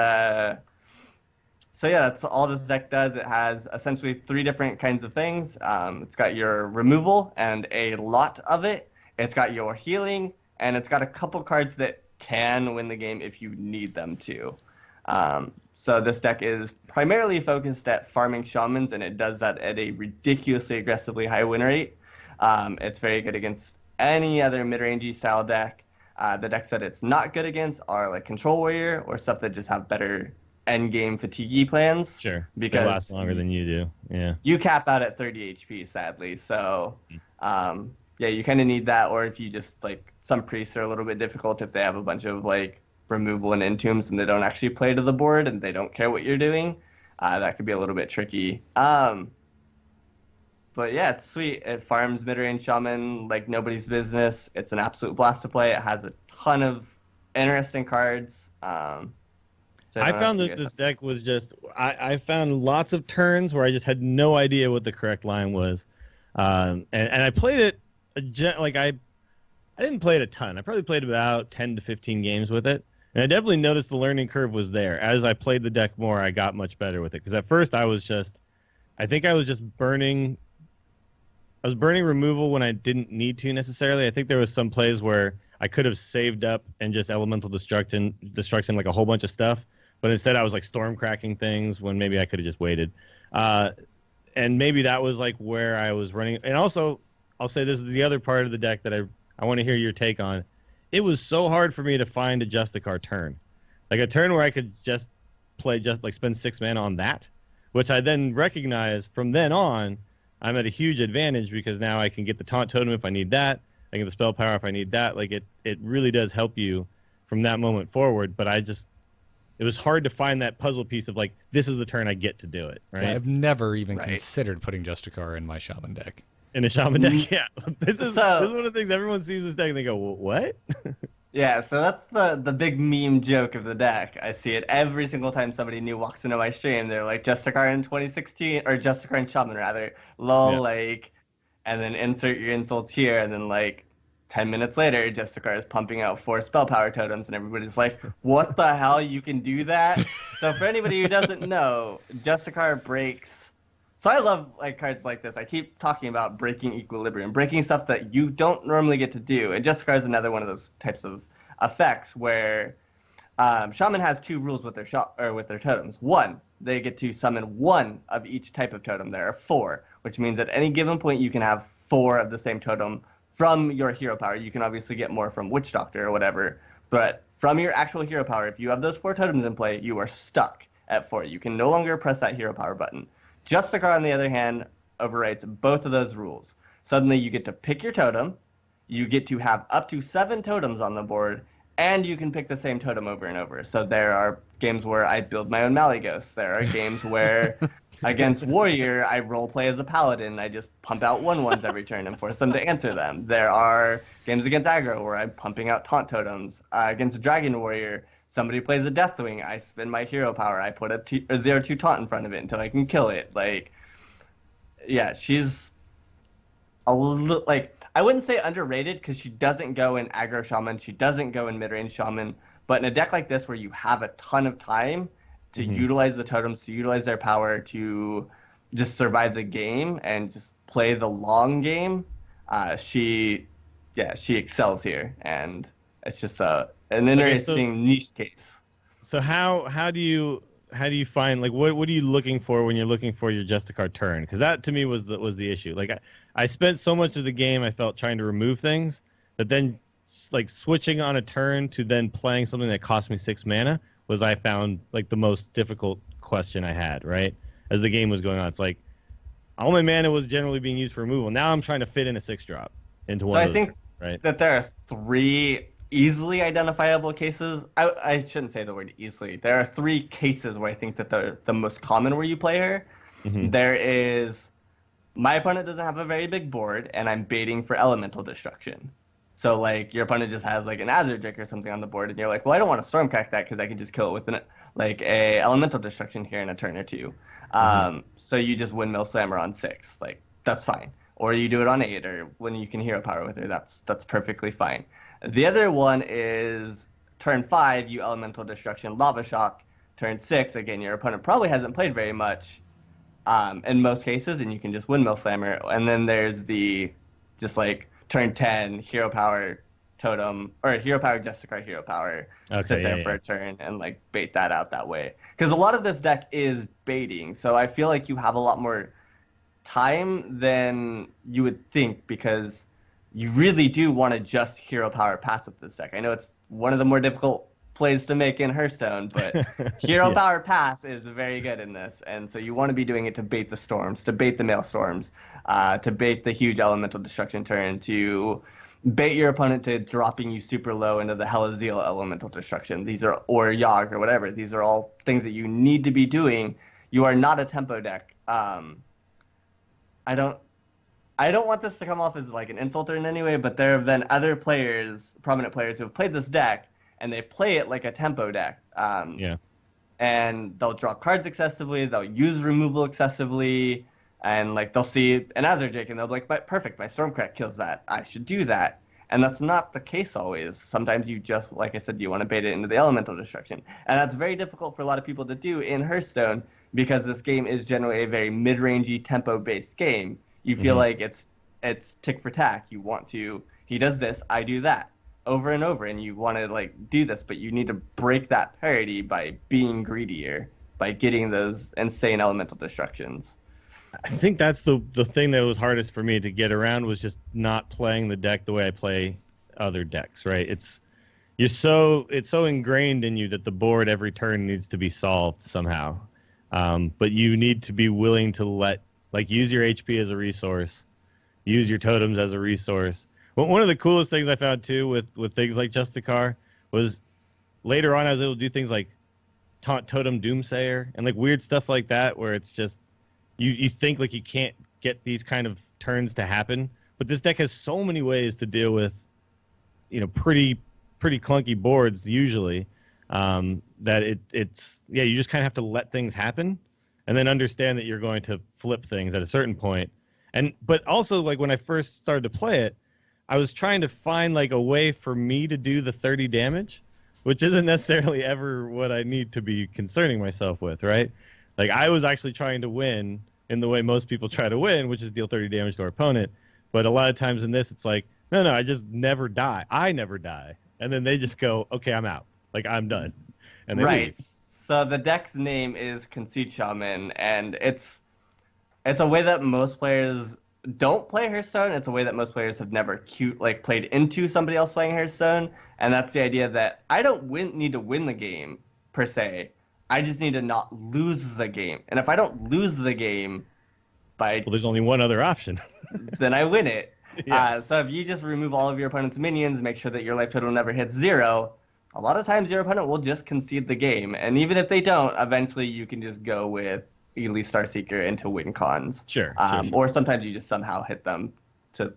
so yeah, that's all this deck does. It has essentially 3 different kinds of things. It's got your removal and a lot of it. It's got your healing, and it's got a couple cards that can win the game if you need them to. So this deck is primarily focused at farming shamans, and it does that at a ridiculously aggressively high win rate. It's very good against any other mid-rangey style deck. The decks that it's not good against are like Control Warrior or stuff that just have better end game fatigue plans. Sure. Because they last longer than you do. Yeah. You cap out at 30 HP, sadly. So, yeah, you kind of need that. Or if you just like some priests are a little bit difficult if they have a bunch of like removal and entombs and they don't actually play to the board and they don't care what you're doing. That could be a little bit tricky. But yeah, it's sweet. It farms mid-range shaman like nobody's business. It's an absolute blast to play. It has a ton of interesting cards. So I found that this deck was just I found lots of turns where I just had no idea what the correct line was, and I played it I didn't play it a ton. I probably played about 10 to 15 games with it, and I definitely noticed the learning curve was there. As I played the deck more, I got much better with it, because at first I was just burning. I was burning removal when I didn't need to necessarily. I think there was some plays where I could have saved up and just elemental destructing like a whole bunch of stuff, but instead I was like storm cracking things when maybe I could have just waited. And maybe that was like where I was running. And also, I'll say this is the other part of the deck that I want to hear your take on. It was so hard for me to find a Justicar turn. Like a turn where I could just spend 6 mana on that, which I then recognize from then on, I'm at a huge advantage because now I can get the taunt totem if I need that. I get the spell power if I need that. Like it really does help you from that moment forward. But it was hard to find that puzzle piece of like, this is the turn I get to do it. Right. Yeah, I've never even considered putting Justicar in my Shaman deck. In a Shaman deck, yeah. This is one of the things everyone sees this deck and they go, what? Yeah, so that's the big meme joke of the deck. I see it every single time somebody new walks into my stream. They're like, Justicar in 2016, or Justicar in Shaman rather, lol, like, and then insert your insults here, and then like 10 minutes later, Justicar is pumping out 4 spell power totems, and everybody's like, what the hell, you can do that? So for anybody who doesn't know, Justicar breaks. So I love like cards like this. I keep talking about breaking equilibrium, breaking stuff that you don't normally get to do. And Justicar is another one of those types of effects where Shaman has 2 rules with their totems. 1, they get to summon 1 of each type of totem. There are 4, which means at any given point you can have 4 of the same totem from your hero power. You can obviously get more from Witch Doctor or whatever, but from your actual hero power, if you have those 4 totems in play, you are stuck at 4. You can no longer press that hero power button. Justicar, on the other hand, overwrites both of those rules. Suddenly you get to pick your totem, you get to have up to 7 totems on the board, and you can pick the same totem over and over. So there are games where I build my own Malygos. There are games where against Warrior, I roleplay as a Paladin. I just pump out 1/1s every turn and force them to answer them. There are games against Aggro where I'm pumping out taunt totems. Against Dragon Warrior, somebody plays a Deathwing, I spend my hero power, I put a 0/2 taunt in front of it until I can kill it. Like, yeah, she's a little, like, I wouldn't say underrated because she doesn't go in aggro shaman, she doesn't go in mid-range shaman, but in a deck like this where you have a ton of time to utilize the totems, to utilize their power, to just survive the game and just play the long game, she excels here, and it's just an interesting niche case. So how do you find, like, what are you looking for when you're looking for your Justicar turn? Because that to me was the issue. Like I spent so much of the game I felt trying to remove things, but then like switching on a turn to then playing something that cost me 6 mana was, I found, like the most difficult question I had, right? As the game was going on, it's like all my mana was generally being used for removal. Now I'm trying to fit in a 6-drop into one of those. I think turns, right? That there are 3 easily identifiable cases. I shouldn't say the word easily. There are 3 cases where I think that they're the most common where you play her. There is, my opponent doesn't have a very big board, and I'm baiting for elemental destruction. So, like, your opponent just has, like, an Azure Drake or something on the board, and you're like, well, I don't want to Stormcrack that because I can just kill it with like a elemental destruction here in a turn or two. So you just windmill slammer on 6, like that's fine. Or you do it on 8, or when you can hero power with her, that's perfectly fine. The other one is turn 5, you elemental destruction lava shock. Turn 6, again, your opponent probably hasn't played very much in most cases, and you can just windmill slammer. And then there's the just like turn 10 hero power totem, or hero power Justicar hero power, sit there for a turn and like bait that out that way. Because a lot of this deck is baiting, so I feel like you have a lot more time than you would think, because you really do want to just hero power pass with this deck. I know it's one of the more difficult plays to make in Hearthstone, but hero power pass is very good in this, and so you want to be doing it to bait the storms, to bait the maelstorms, to bait the huge elemental destruction turn, to bait your opponent to dropping you super low into the Hella Zeal elemental destruction. These are, or Yogg or whatever. These are all things that you need to be doing. You are not a tempo deck. I don't want this to come off as like an insult in any way, but there have been other players, prominent players, who have played this deck and they play it like a tempo deck. And they'll draw cards excessively, they'll use removal excessively, and like they'll see an Azure Drake and they'll be like, perfect, my Stormcrack kills that, I should do that. And that's not the case always. Sometimes you just, like I said, you want to bait it into the elemental destruction. And that's very difficult for a lot of people to do in Hearthstone, because this game is generally a very mid-rangey tempo-based game. You feel like it's tick for tack. You want to, he does this, I do that, over and over, and you want to like do this, but you need to break that parity by being greedier, by getting those insane elemental destructions. I think that's the thing that was hardest for me to get around, was just not playing the deck the way I play other decks, right? It's so ingrained in you that the board every turn needs to be solved somehow. But you need to be willing to use your HP as a resource, use your totems as a resource. One of the coolest things I found too with things like Justicar was later on I was able to do things like Taunt Totem Doomsayer and like weird stuff like that, where it's just you think like you can't get these kind of turns to happen, but this deck has so many ways to deal with, pretty clunky boards usually, that it's you just kind of have to let things happen and then understand that you're going to flip things at a certain point. But also, like, when I first started to play it, I was trying to find like a way for me to do the 30 damage, which isn't necessarily ever what I need to be concerning myself with, right? Like, I was actually trying to win in the way most people try to win, which is deal 30 damage to our opponent. But a lot of times in this, it's like, no, I just never die. I never die. And then they just go, okay, I'm out. Like, I'm done. And they leave. So the deck's name is Concede Shaman, and it's a way that most players don't play Hearthstone. It's a way that most players have never played into somebody else playing Hearthstone. And that's the idea that I don't need to win the game, per se. I just need to not lose the game. And if I don't lose the game well, there's only one other option. then I win it. So if you just remove all of your opponent's minions, make sure that your life total never hits 0, a lot of times your opponent will just concede the game. And even if they don't, eventually you can just go with Elite Starseeker into win cons. Sure. Or sometimes you just somehow hit them to,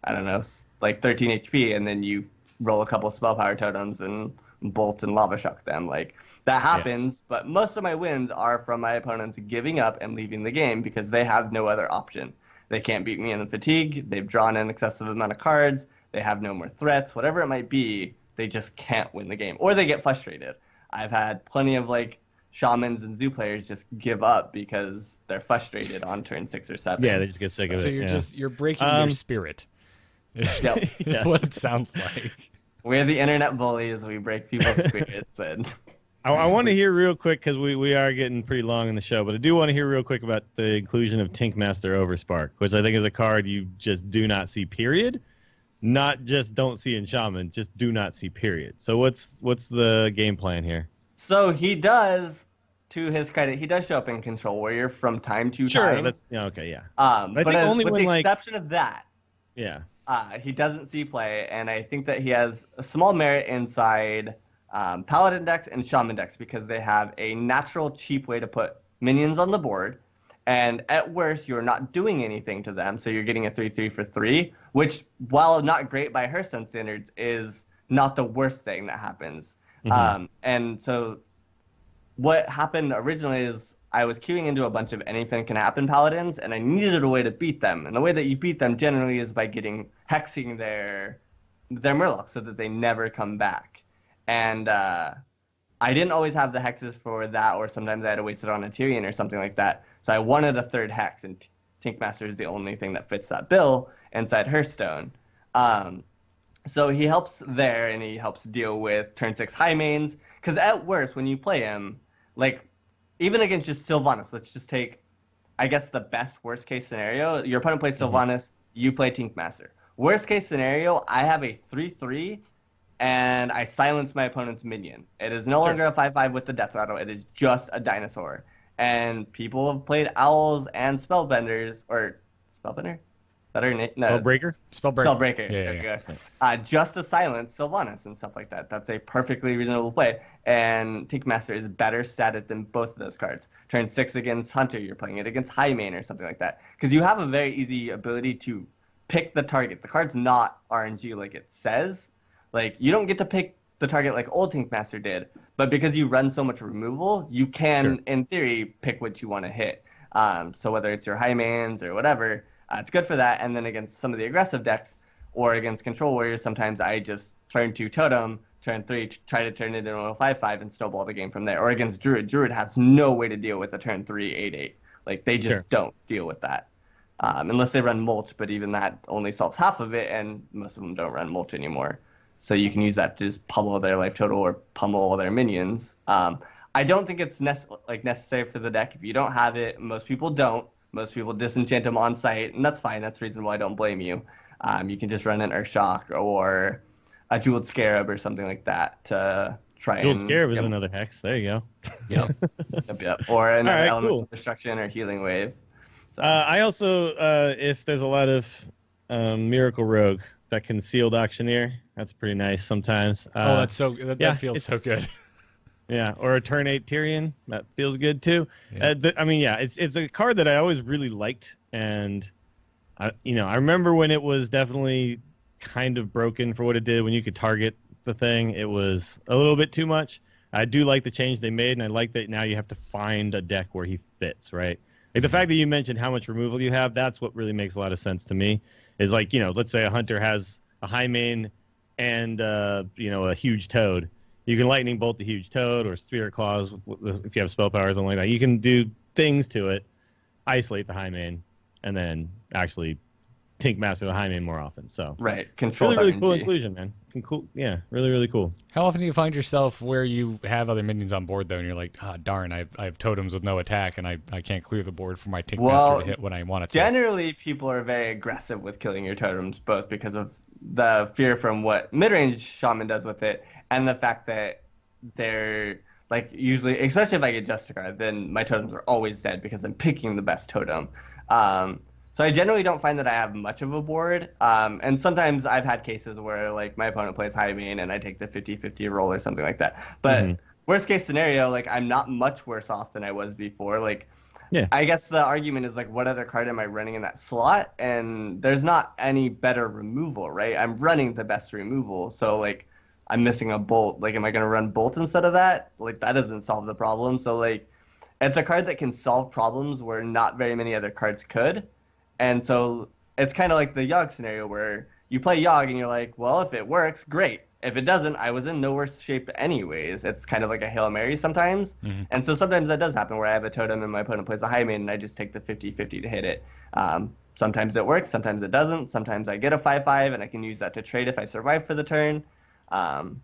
I don't know, like 13 HP, and then you roll a couple spell power totems and bolt and lava shock them. Like, that happens, but most of my wins are from my opponents giving up and leaving the game because they have no other option. They can't beat me in fatigue, they've drawn an excessive amount of cards, they have no more threats, whatever it might be, they just can't win the game. Or they get frustrated. I've had plenty of shamans and zoo players just give up because they're frustrated on turn 6 or 7. Yeah, they just get sick of it. So you're breaking their spirit. Is what it sounds like. We're the internet bullies. We break people's spirits. And I want to hear real quick, because we are getting pretty long in the show, but I do want to hear real quick about the inclusion of Tinkmaster Overspark, which I think is a card you just do not see, period. Not just don't see in Shaman, just do not see, period. So what's the game plan here? So he does, to his credit, he does show up in Control Warrior from time to time. Sure, okay. But I think only with the exception of that. Yeah. He doesn't see play, and I think that he has a small merit inside Paladin decks and Shaman decks because they have a natural, cheap way to put minions on the board, and at worst, you're not doing anything to them, so you're getting a 3/3 for 3, which, while not great by Hearthstone standards, is not the worst thing that happens. And so what happened originally is I was queuing into a bunch of anything can happen paladins, and I needed a way to beat them. And the way that you beat them generally is by hexing their Murlocs so that they never come back. And I didn't always have the hexes for that, or sometimes I had to waste it on a Tyrion or something like that. So I wanted a third hex, and Tinkmaster is the only thing that fits that bill inside Hearthstone. So he helps there, and he helps deal with turn 6 high mains. Because at worst, when you play him, like, even against just Sylvanas, let's just take, I guess, the best worst case scenario. Your opponent plays Sylvanas, you play Tinkmaster. Worst case scenario, I have a 3-3, and I silence my opponent's minion. It is no longer a 5-5 with the death rattle. It is just a dinosaur. And people have played Owls and Spellbenders, or Spellbender? Is that her name? No. Spellbreaker? Spellbreaker. Yeah. Just to silence Sylvanas and stuff like that. That's a perfectly reasonable play. And Tinkmaster is better statted than both of those cards. Turn 6 against Hunter, you're playing it against High Main or something like that. Because you have a very easy ability to pick the target. The card's not RNG like it says. Like, you don't get to pick the target like old Tinkmaster did. But because you run so much removal, you can, in theory, pick what you want to hit. So whether it's your High Mains or whatever, it's good for that. And then against some of the aggressive decks or against Control Warriors, sometimes I just turn 2 Totem, turn 3, try to turn it into a 5-5 and snowball the game from there. Or against Druid. Druid has no way to deal with a turn 3 8-8. Like, they just don't deal with that. Unless they run Mulch, but even that only solves half of it, and most of them don't run Mulch anymore. So you can use that to just pummel their life total or pummel their minions. I don't think it's necessary for the deck. If you don't have it, most people don't. Most people disenchant them on site, and that's fine. That's reasonable. I don't blame you. You can just run an Earthshock or a Jeweled Scarab or something like that to try Jeweled Scarab is another hex. There you go. Yep. Or another element of destruction or healing wave. So. I also, if there's a lot of Miracle Rogue, that Concealed Auctioneer, that's pretty nice sometimes. That's so that feels so good. Yeah, or a turn 8 Tyrion, that feels good too. Yeah. It's a card that I always really liked, and I remember when it was definitely kind of broken for what it did. When you could target the thing, it was a little bit too much. I do like the change they made, and I like that now you have to find a deck where he fits, right? Like the fact that you mentioned how much removal you have, that's what really makes a lot of sense to me. Is like, let's say a Hunter has a High Main and a huge Toad. You can Lightning Bolt the huge Toad or Spirit Claws if you have spell power or something like that. You can do things to it, isolate the High Main, and then actually Tinkmaster the High Main more often. So control really cool inclusion, man. Really, really cool. How often do you find yourself where you have other minions on board though, and you're like, darn, I have totems with no attack, and I can't clear the board for my Tinkmaster to hit when I want it to. Generally, people are very aggressive with killing your totems, both because of the fear from what mid-range Shaman does with it, and the fact that they're like usually, especially if I get Justicar, then my totems are always dead because I'm picking the best totem. So I generally don't find that I have much of a board. And sometimes I've had cases where like my opponent plays High Main and I take the 50-50 roll or something like that. But worst case scenario, like I'm not much worse off than I was before. Like, I guess the argument is like, what other card am I running in that slot? And there's not any better removal, right? I'm running the best removal. So like I'm missing a Bolt. Like, am I going to run Bolt instead of that? Like that doesn't solve the problem. So like it's a card that can solve problems where not very many other cards could. And so it's kind of like the Yogg scenario where you play Yogg and you're like, well, if it works, great. If it doesn't, I was in no worse shape anyways. It's kind of like a Hail Mary sometimes. And so sometimes that does happen where I have a totem and my opponent plays a High Main and I just take the 50-50 to hit it. Sometimes it works, sometimes it doesn't. Sometimes I get a 5-5 and I can use that to trade if I survive for the turn. But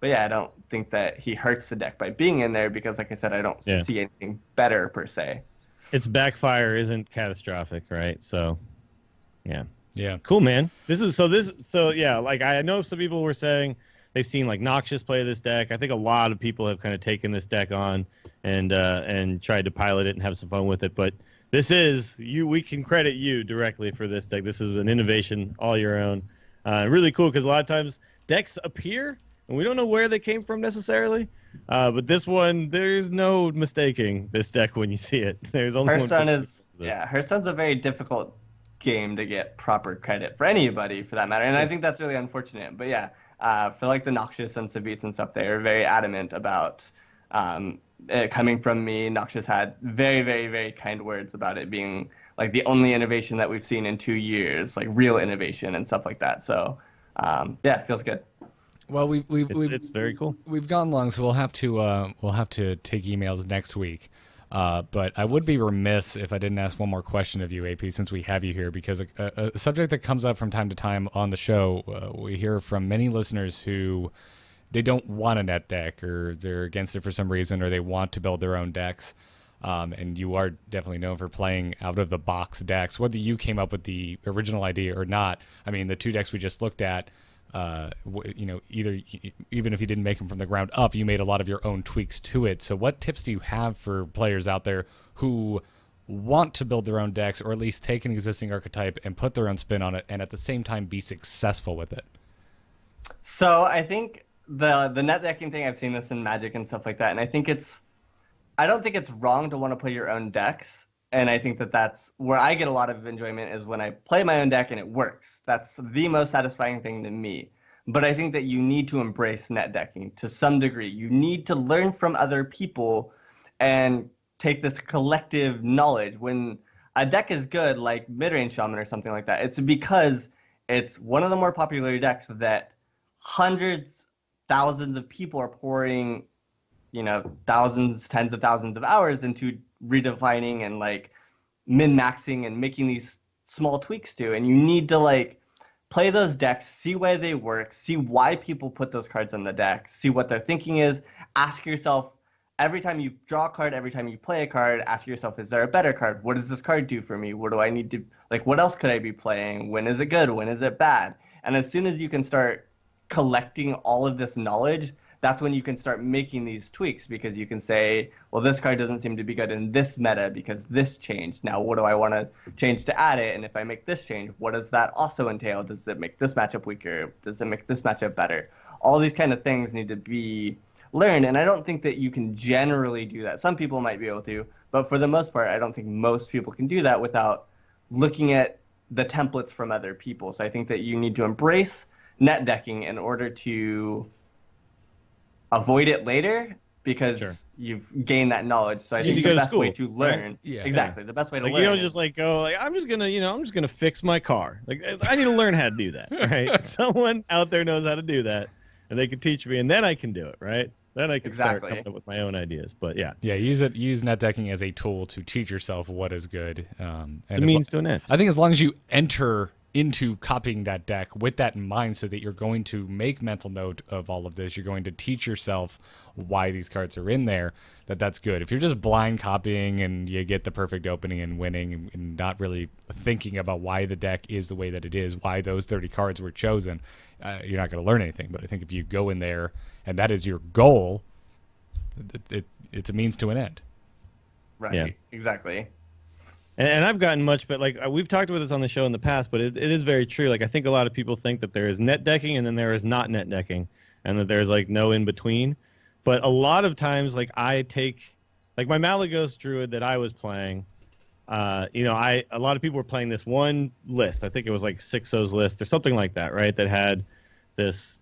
yeah, I don't think that he hurts the deck by being in there because, like I said, I don't see anything better per se. Its backfire isn't catastrophic, right? So, yeah, cool, man. Like I know some people were saying they've seen like Noxious play this deck. I think a lot of people have kind of taken this deck on and tried to pilot it and have some fun with it. But this is we can credit you directly for this deck. This is an innovation all your own. Really cool because a lot of times decks appear and we don't know where they came from necessarily. But this one, there's no mistaking this deck when you see it. There's only Hearthstone's a very difficult game to get proper credit for anybody for that matter, and I think that's really unfortunate. But for like the Noxious and Savits and stuff, they're very adamant about coming from me, Noxious had very, very, very kind words about it being like the only innovation that we've seen in 2 years, like real innovation and stuff like that. So yeah, it feels good. Well, it's very cool. We've gone long, so we'll have to take emails next week. But I would be remiss if I didn't ask one more question of you, AP, since we have you here, because a subject that comes up from time to time on the show, we hear from many listeners who they don't want a net deck, or they're against it for some reason, or they want to build their own decks. And you are definitely known for playing out of the box decks. Whether you came up with the original idea or not, I mean, the 2 decks we just looked at, even if you didn't make them from the ground up, you made a lot of your own tweaks to it. So what tips do you have for players out there who want to build their own decks, or at least take an existing archetype and put their own spin on it, and at the same time be successful with it? So I think the net decking thing, I've seen this in Magic and stuff like that, and I don't think it's wrong to want to play your own decks. And I think that's where I get a lot of enjoyment, is when I play my own deck and it works. That's the most satisfying thing to me. But I think that you need to embrace net decking to some degree. You need to learn from other people and take this collective knowledge. When a deck is good, like Midrange Shaman or something like that, it's because it's one of the more popular decks that hundreds, thousands of people are pouring, thousands, tens of thousands of hours into redefining and like min-maxing and making these small tweaks to. And you need to play those decks, see why they work, see why people put those cards on the deck, see what their thinking is. Ask yourself, every time you draw a card, every time you play a card, ask yourself, is there a better card? What does this card do for me? What do I need to, what else could I be playing? When is it good? When is it bad? And as soon as you can start collecting all of this knowledge, that's when you can start making these tweaks, because you can say, well, this card doesn't seem to be good in this meta because this changed. Now, what do I want to change to add it? And if I make this change, what does that also entail? Does it make this matchup weaker? Does it make this matchup better? All these kind of things need to be learned, and I don't think that you can generally do that. Some people might be able to, but for the most part, I don't think most people can do that without looking at the templates from other people. So I think that you need to embrace net decking in order to avoid it later, because you've gained that knowledge. So I think the best way to learn, right? Yeah, exactly, the best way to learn. You don't just go I'm just gonna fix my car. I need to learn how to do that, right? Someone out there knows how to do that, and they can teach me, and then I can do it, right? Then I can start coming up with my own ideas. But use net decking as a tool to teach yourself what is good. It's a means to an end. I think as long as you enter into copying that deck with that in mind, so that you're going to make mental note of all of this, you're going to teach yourself why these cards are in there, that's good. If you're just blind copying and you get the perfect opening and winning and not really thinking about why the deck is the way that it is, why those 30 cards were chosen, you're not going to learn anything. But I think if you go in there and that is your goal, it's a means to an end. Right. Yeah. Exactly. And I've gotten much, but we've talked about this on the show in the past, but it is very true. I think a lot of people think that there is net decking and then there is not net decking, and that there's no in between. But a lot of times, I take, my Malagos Druid that I was playing, a lot of people were playing this one list. I think it was 6-0's list or something like that, right? That had this,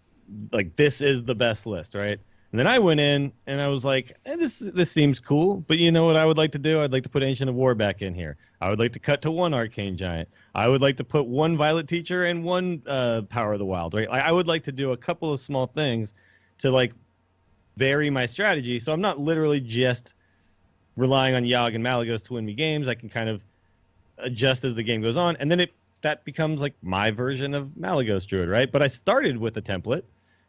this is the best list, right? And then I went in and I was like, this seems cool, but you know what I would like to do? I'd like to put Ancient of War back in here. I would like to cut to 1 Arcane Giant. I would like to put 1 Violet Teacher and 1 Power of the Wild, right? I would like to do a couple of small things to vary my strategy, so I'm not literally just relying on Yogg and Malagos to win me games. I can kind of adjust as the game goes on, and then that becomes my version of Malagos Druid, right? But I started with a template,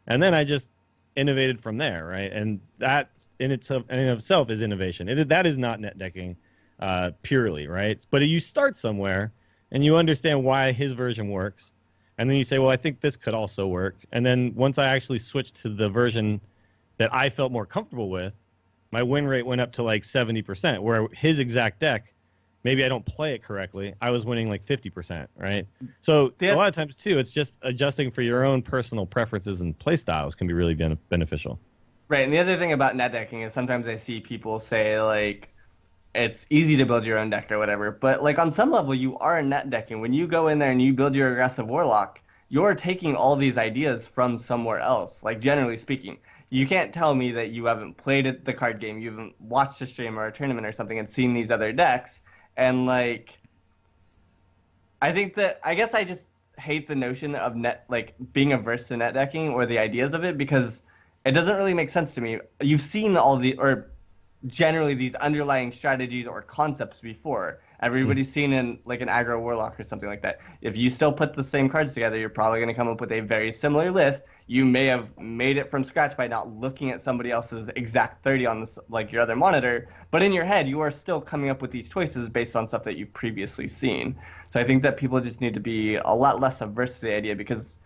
and then I just innovated from there, right? And that in itself is innovation. That is not net decking purely, right? But you start somewhere and you understand why his version works, and then you say, well, I think this could also work. And then once I actually switched to the version that I felt more comfortable with, my win rate went up to 70%, where his exact deck, maybe I don't play it correctly, I was winning 50%, right? So a lot of times, too, it's just adjusting for your own personal preferences and play styles can be really beneficial. Right, and the other thing about net decking is sometimes I see people say, it's easy to build your own deck or whatever, but, on some level, you are net decking. When you go in there and you build your aggressive Warlock, you're taking all these ideas from somewhere else, generally speaking. you can't tell me that you haven't played the card game, you haven't watched a stream or a tournament or something and seen these other decks. And like, I guess I just hate the notion of being averse to net decking or the ideas of it, because it doesn't really make sense to me. You've seen generally these underlying strategies or concepts before. Everybody's seen in like an aggro warlock or something like that. If you still put the same cards together, you're probably going to come up with a very similar list. You may have made it from scratch by not looking at somebody else's exact 30 on this, like your other monitor, but in your head, you are still coming up with these choices based on stuff that you've previously seen. So I think that people just need to be a lot less averse to the idea, because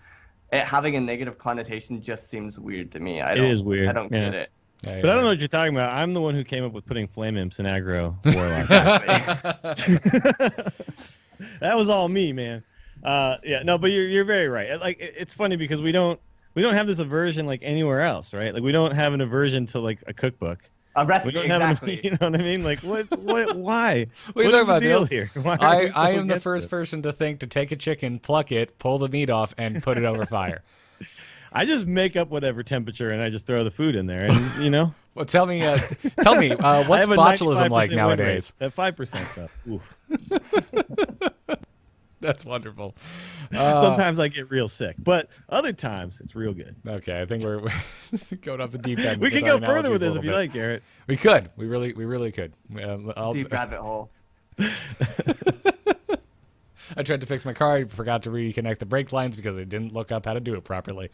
having a negative connotation just seems weird to me. It is weird. I don't get it. Yeah, but I don't know what you're talking about. I'm the one who came up with putting flame imps in aggro warlock. That was all me, man. Yeah, no, but you're very right. Like, it's funny because we don't have this aversion like anywhere else, right? Like, we don't have an aversion to like a cookbook. A recipe, we don't exactly. Have you know what I mean? Like, what, why? What are you talking about, Dils? Here? I am the first person to think to take a chicken, pluck it, pull the meat off, and put it over fire. I just make up whatever temperature and I just throw the food in there, and you know. Well, tell me, what's botulism like nowadays? That 5% stuff. Oof. That's wonderful. Sometimes I get real sick, but other times it's real good. Okay, I think we're going off the deep end. We can go further with this if you like, Garrett. We could. We really could. Deep rabbit hole. I tried to fix my car. I forgot to reconnect the brake lines because I didn't look up how to do it properly.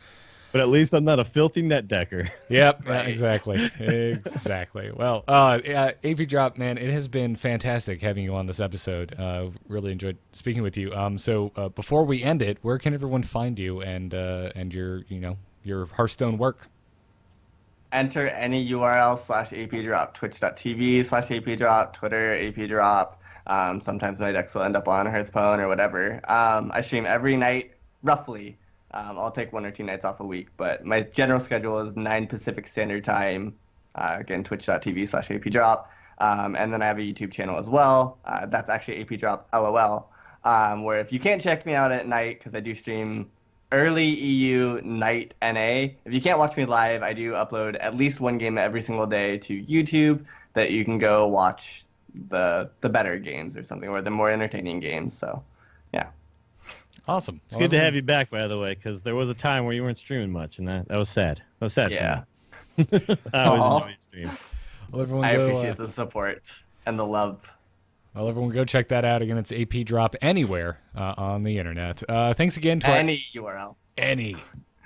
But at least I'm not a filthy net decker. Yep, right. Exactly. Well, apDrop, man, it has been fantastic having you on this episode. Really enjoyed speaking with you. So before we end it, where can everyone find you and your Hearthstone work? Enter any URL /apDrop, twitch.tv /apDrop, Twitter apDrop. Sometimes my decks will end up on Hearthstone or whatever. I stream every night, roughly. I'll take 1 or 2 nights off a week, but my general schedule is 9 Pacific Standard Time. Again, twitch.tv /apDrop. And then I have a YouTube channel as well. That's actually apDrop LOL, where if you can't check me out at night, because I do stream early EU, night NA. If you can't watch me live, I do upload at least one game every single day to YouTube that you can go watch the better games or something, or the more entertaining games. So, yeah. Awesome. It's good to have you back, by the way, because there was a time where you weren't streaming much, and that was sad. That was sad. Yeah. I always enjoy stream. Well, everyone I appreciate the support and the love. Well, everyone go check that out. Again, it's apDrop anywhere on the internet. Thanks again to any URL. Any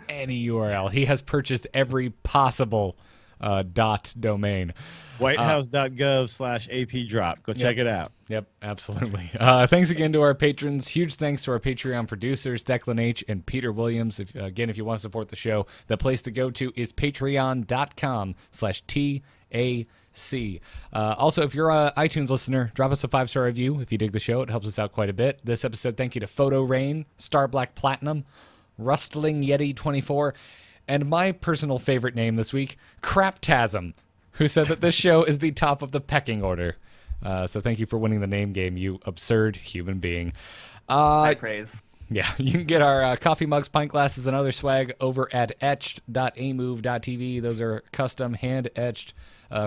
URL. He has purchased every possible .domain. Whitehouse.gov/apDrop. Go check it out. Yep, absolutely. Thanks again to our patrons. Huge thanks to our Patreon producers, Declan H. and Peter Williams. If you want to support the show, the place to go to is patreon.com/TAC. Also, if you're an iTunes listener, drop us a 5-star review if you dig the show. It helps us out quite a bit. This episode, thank you to Photo Rain, Star Black Platinum, Rustling Yeti 24, and my personal favorite name this week, Craptasm, who said that this show is the top of the pecking order. So thank you for winning the name game, you absurd human being. High praise. Yeah, you can get our coffee mugs, pint glasses, and other swag over at etched.amove.tv. Those are custom, hand-etched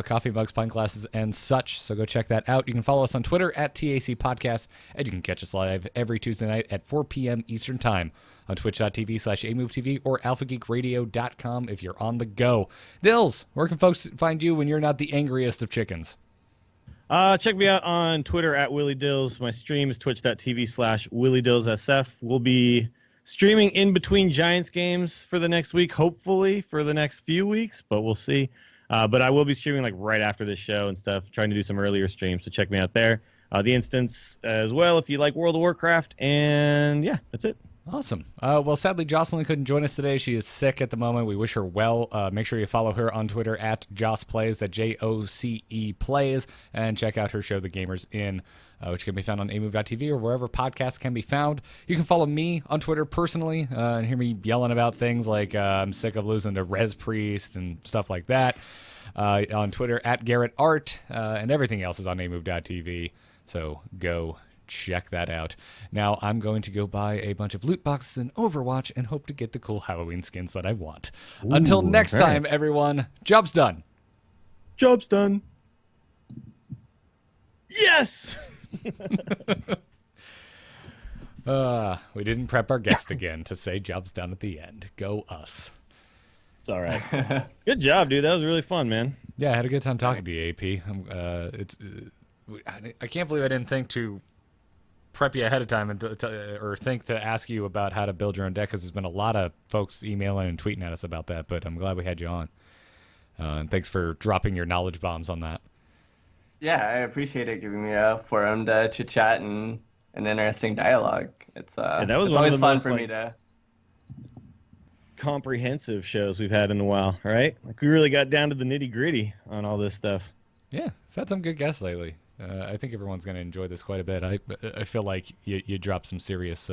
coffee mugs, pint glasses, and such. So go check that out. You can follow us on Twitter at TAC Podcast, and you can catch us live every Tuesday night at 4 p.m. Eastern Time on twitch.tv/amovetv or alphageekradio.com if you're on the go. Dills, where can folks find you when you're not the angriest of chickens? Check me out on Twitter at Willie Dills. My stream is twitch.tv/WillieDillsSF. We'll be streaming in between Giants games for the next week, hopefully for the next few weeks, but we'll see. But I will be streaming like right after this show and stuff, trying to do some earlier streams, so check me out there. The Instance as well if you like World of Warcraft, and yeah, that's it. Awesome. Well, sadly, Jocelyn couldn't join us today. She is sick at the moment. We wish her well. Make sure you follow her on Twitter at JocePlays, that's JOCE Plays, and check out her show, The Gamers Inn, which can be found on amove.tv or wherever podcasts can be found. You can follow me on Twitter personally and hear me yelling about things like I'm sick of losing to Res Priest and stuff like that. On Twitter at Garrett Art, and everything else is on amove.tv. So go check that out. Now I'm going to go buy a bunch of loot boxes in Overwatch and hope to get the cool Halloween skins that I want. Until next time, everyone, job's done. Job's done. Yes! We didn't prep our guest again to say job's done at the end. Go us. It's all right. Good job, dude. That was really fun, man. Yeah, I had a good time talking to you, AP. I can't believe I didn't think to prep you ahead of time and or think to ask you about how to build your own deck, because there's been a lot of folks emailing and tweeting at us about that, but I'm glad we had you on. And thanks for dropping your knowledge bombs on that. Yeah, I appreciate it giving me a forum to chit-chat and an interesting dialogue. It's that was it's always fun for me to... comprehensive shows we've had in a while, right? Like we really got down to the nitty-gritty on all this stuff. Yeah, I've had some good guests lately. I think everyone's going to enjoy this quite a bit. I feel like you dropped some serious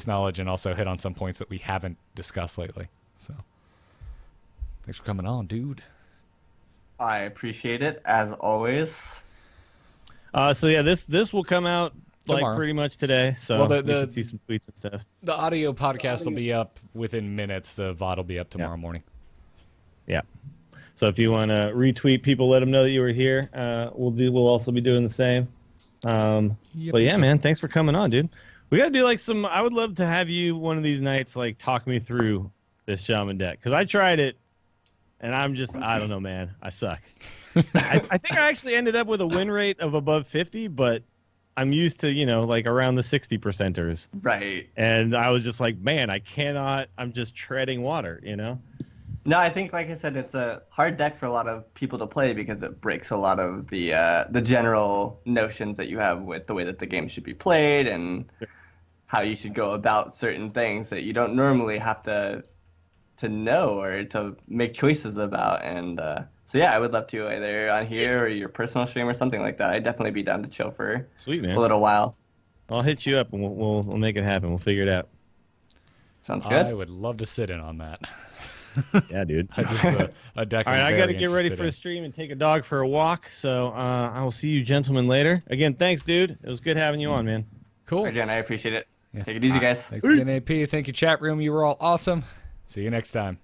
knowledge and also hit on some points that we haven't discussed lately. So thanks for coming on, dude. I appreciate it, as always. So yeah, this will come out tomorrow. Like pretty much today. So you should see some tweets and stuff. The audio podcast will be up within minutes. The VOD will be up tomorrow morning. Yeah. So if you want to retweet people, let them know that you were here. We'll also be doing the same. But yeah, man, thanks for coming on, dude. We got to do like some. I would love to have you one of these nights like talk me through this Shaman deck, because I tried it. And I don't know, man. I suck. I think I actually ended up with a win rate of above 50, but I'm used to, like around the 60%ers. Right. And I was just like, man, I cannot. I'm just treading water, No, I think, like I said, it's a hard deck for a lot of people to play because it breaks a lot of the general notions that you have with the way that the game should be played and how you should go about certain things that you don't normally have to know or to make choices about. And so yeah, I would love to either on here or your personal stream or something like that. I'd definitely be down to chill for sweet, man. A little while. I'll hit you up and we'll make it happen. We'll figure it out. Sounds good. I would love to sit in on that. Yeah, dude. A deck. All right, I got to get ready for a stream and take a dog for a walk. So I will see you gentlemen later. Again, thanks, dude. It was good having you on, man. Cool. Again, I appreciate it. Yeah. Take it easy, guys. Thanks again, AP. Thank you, chat room. You were all awesome. See you next time.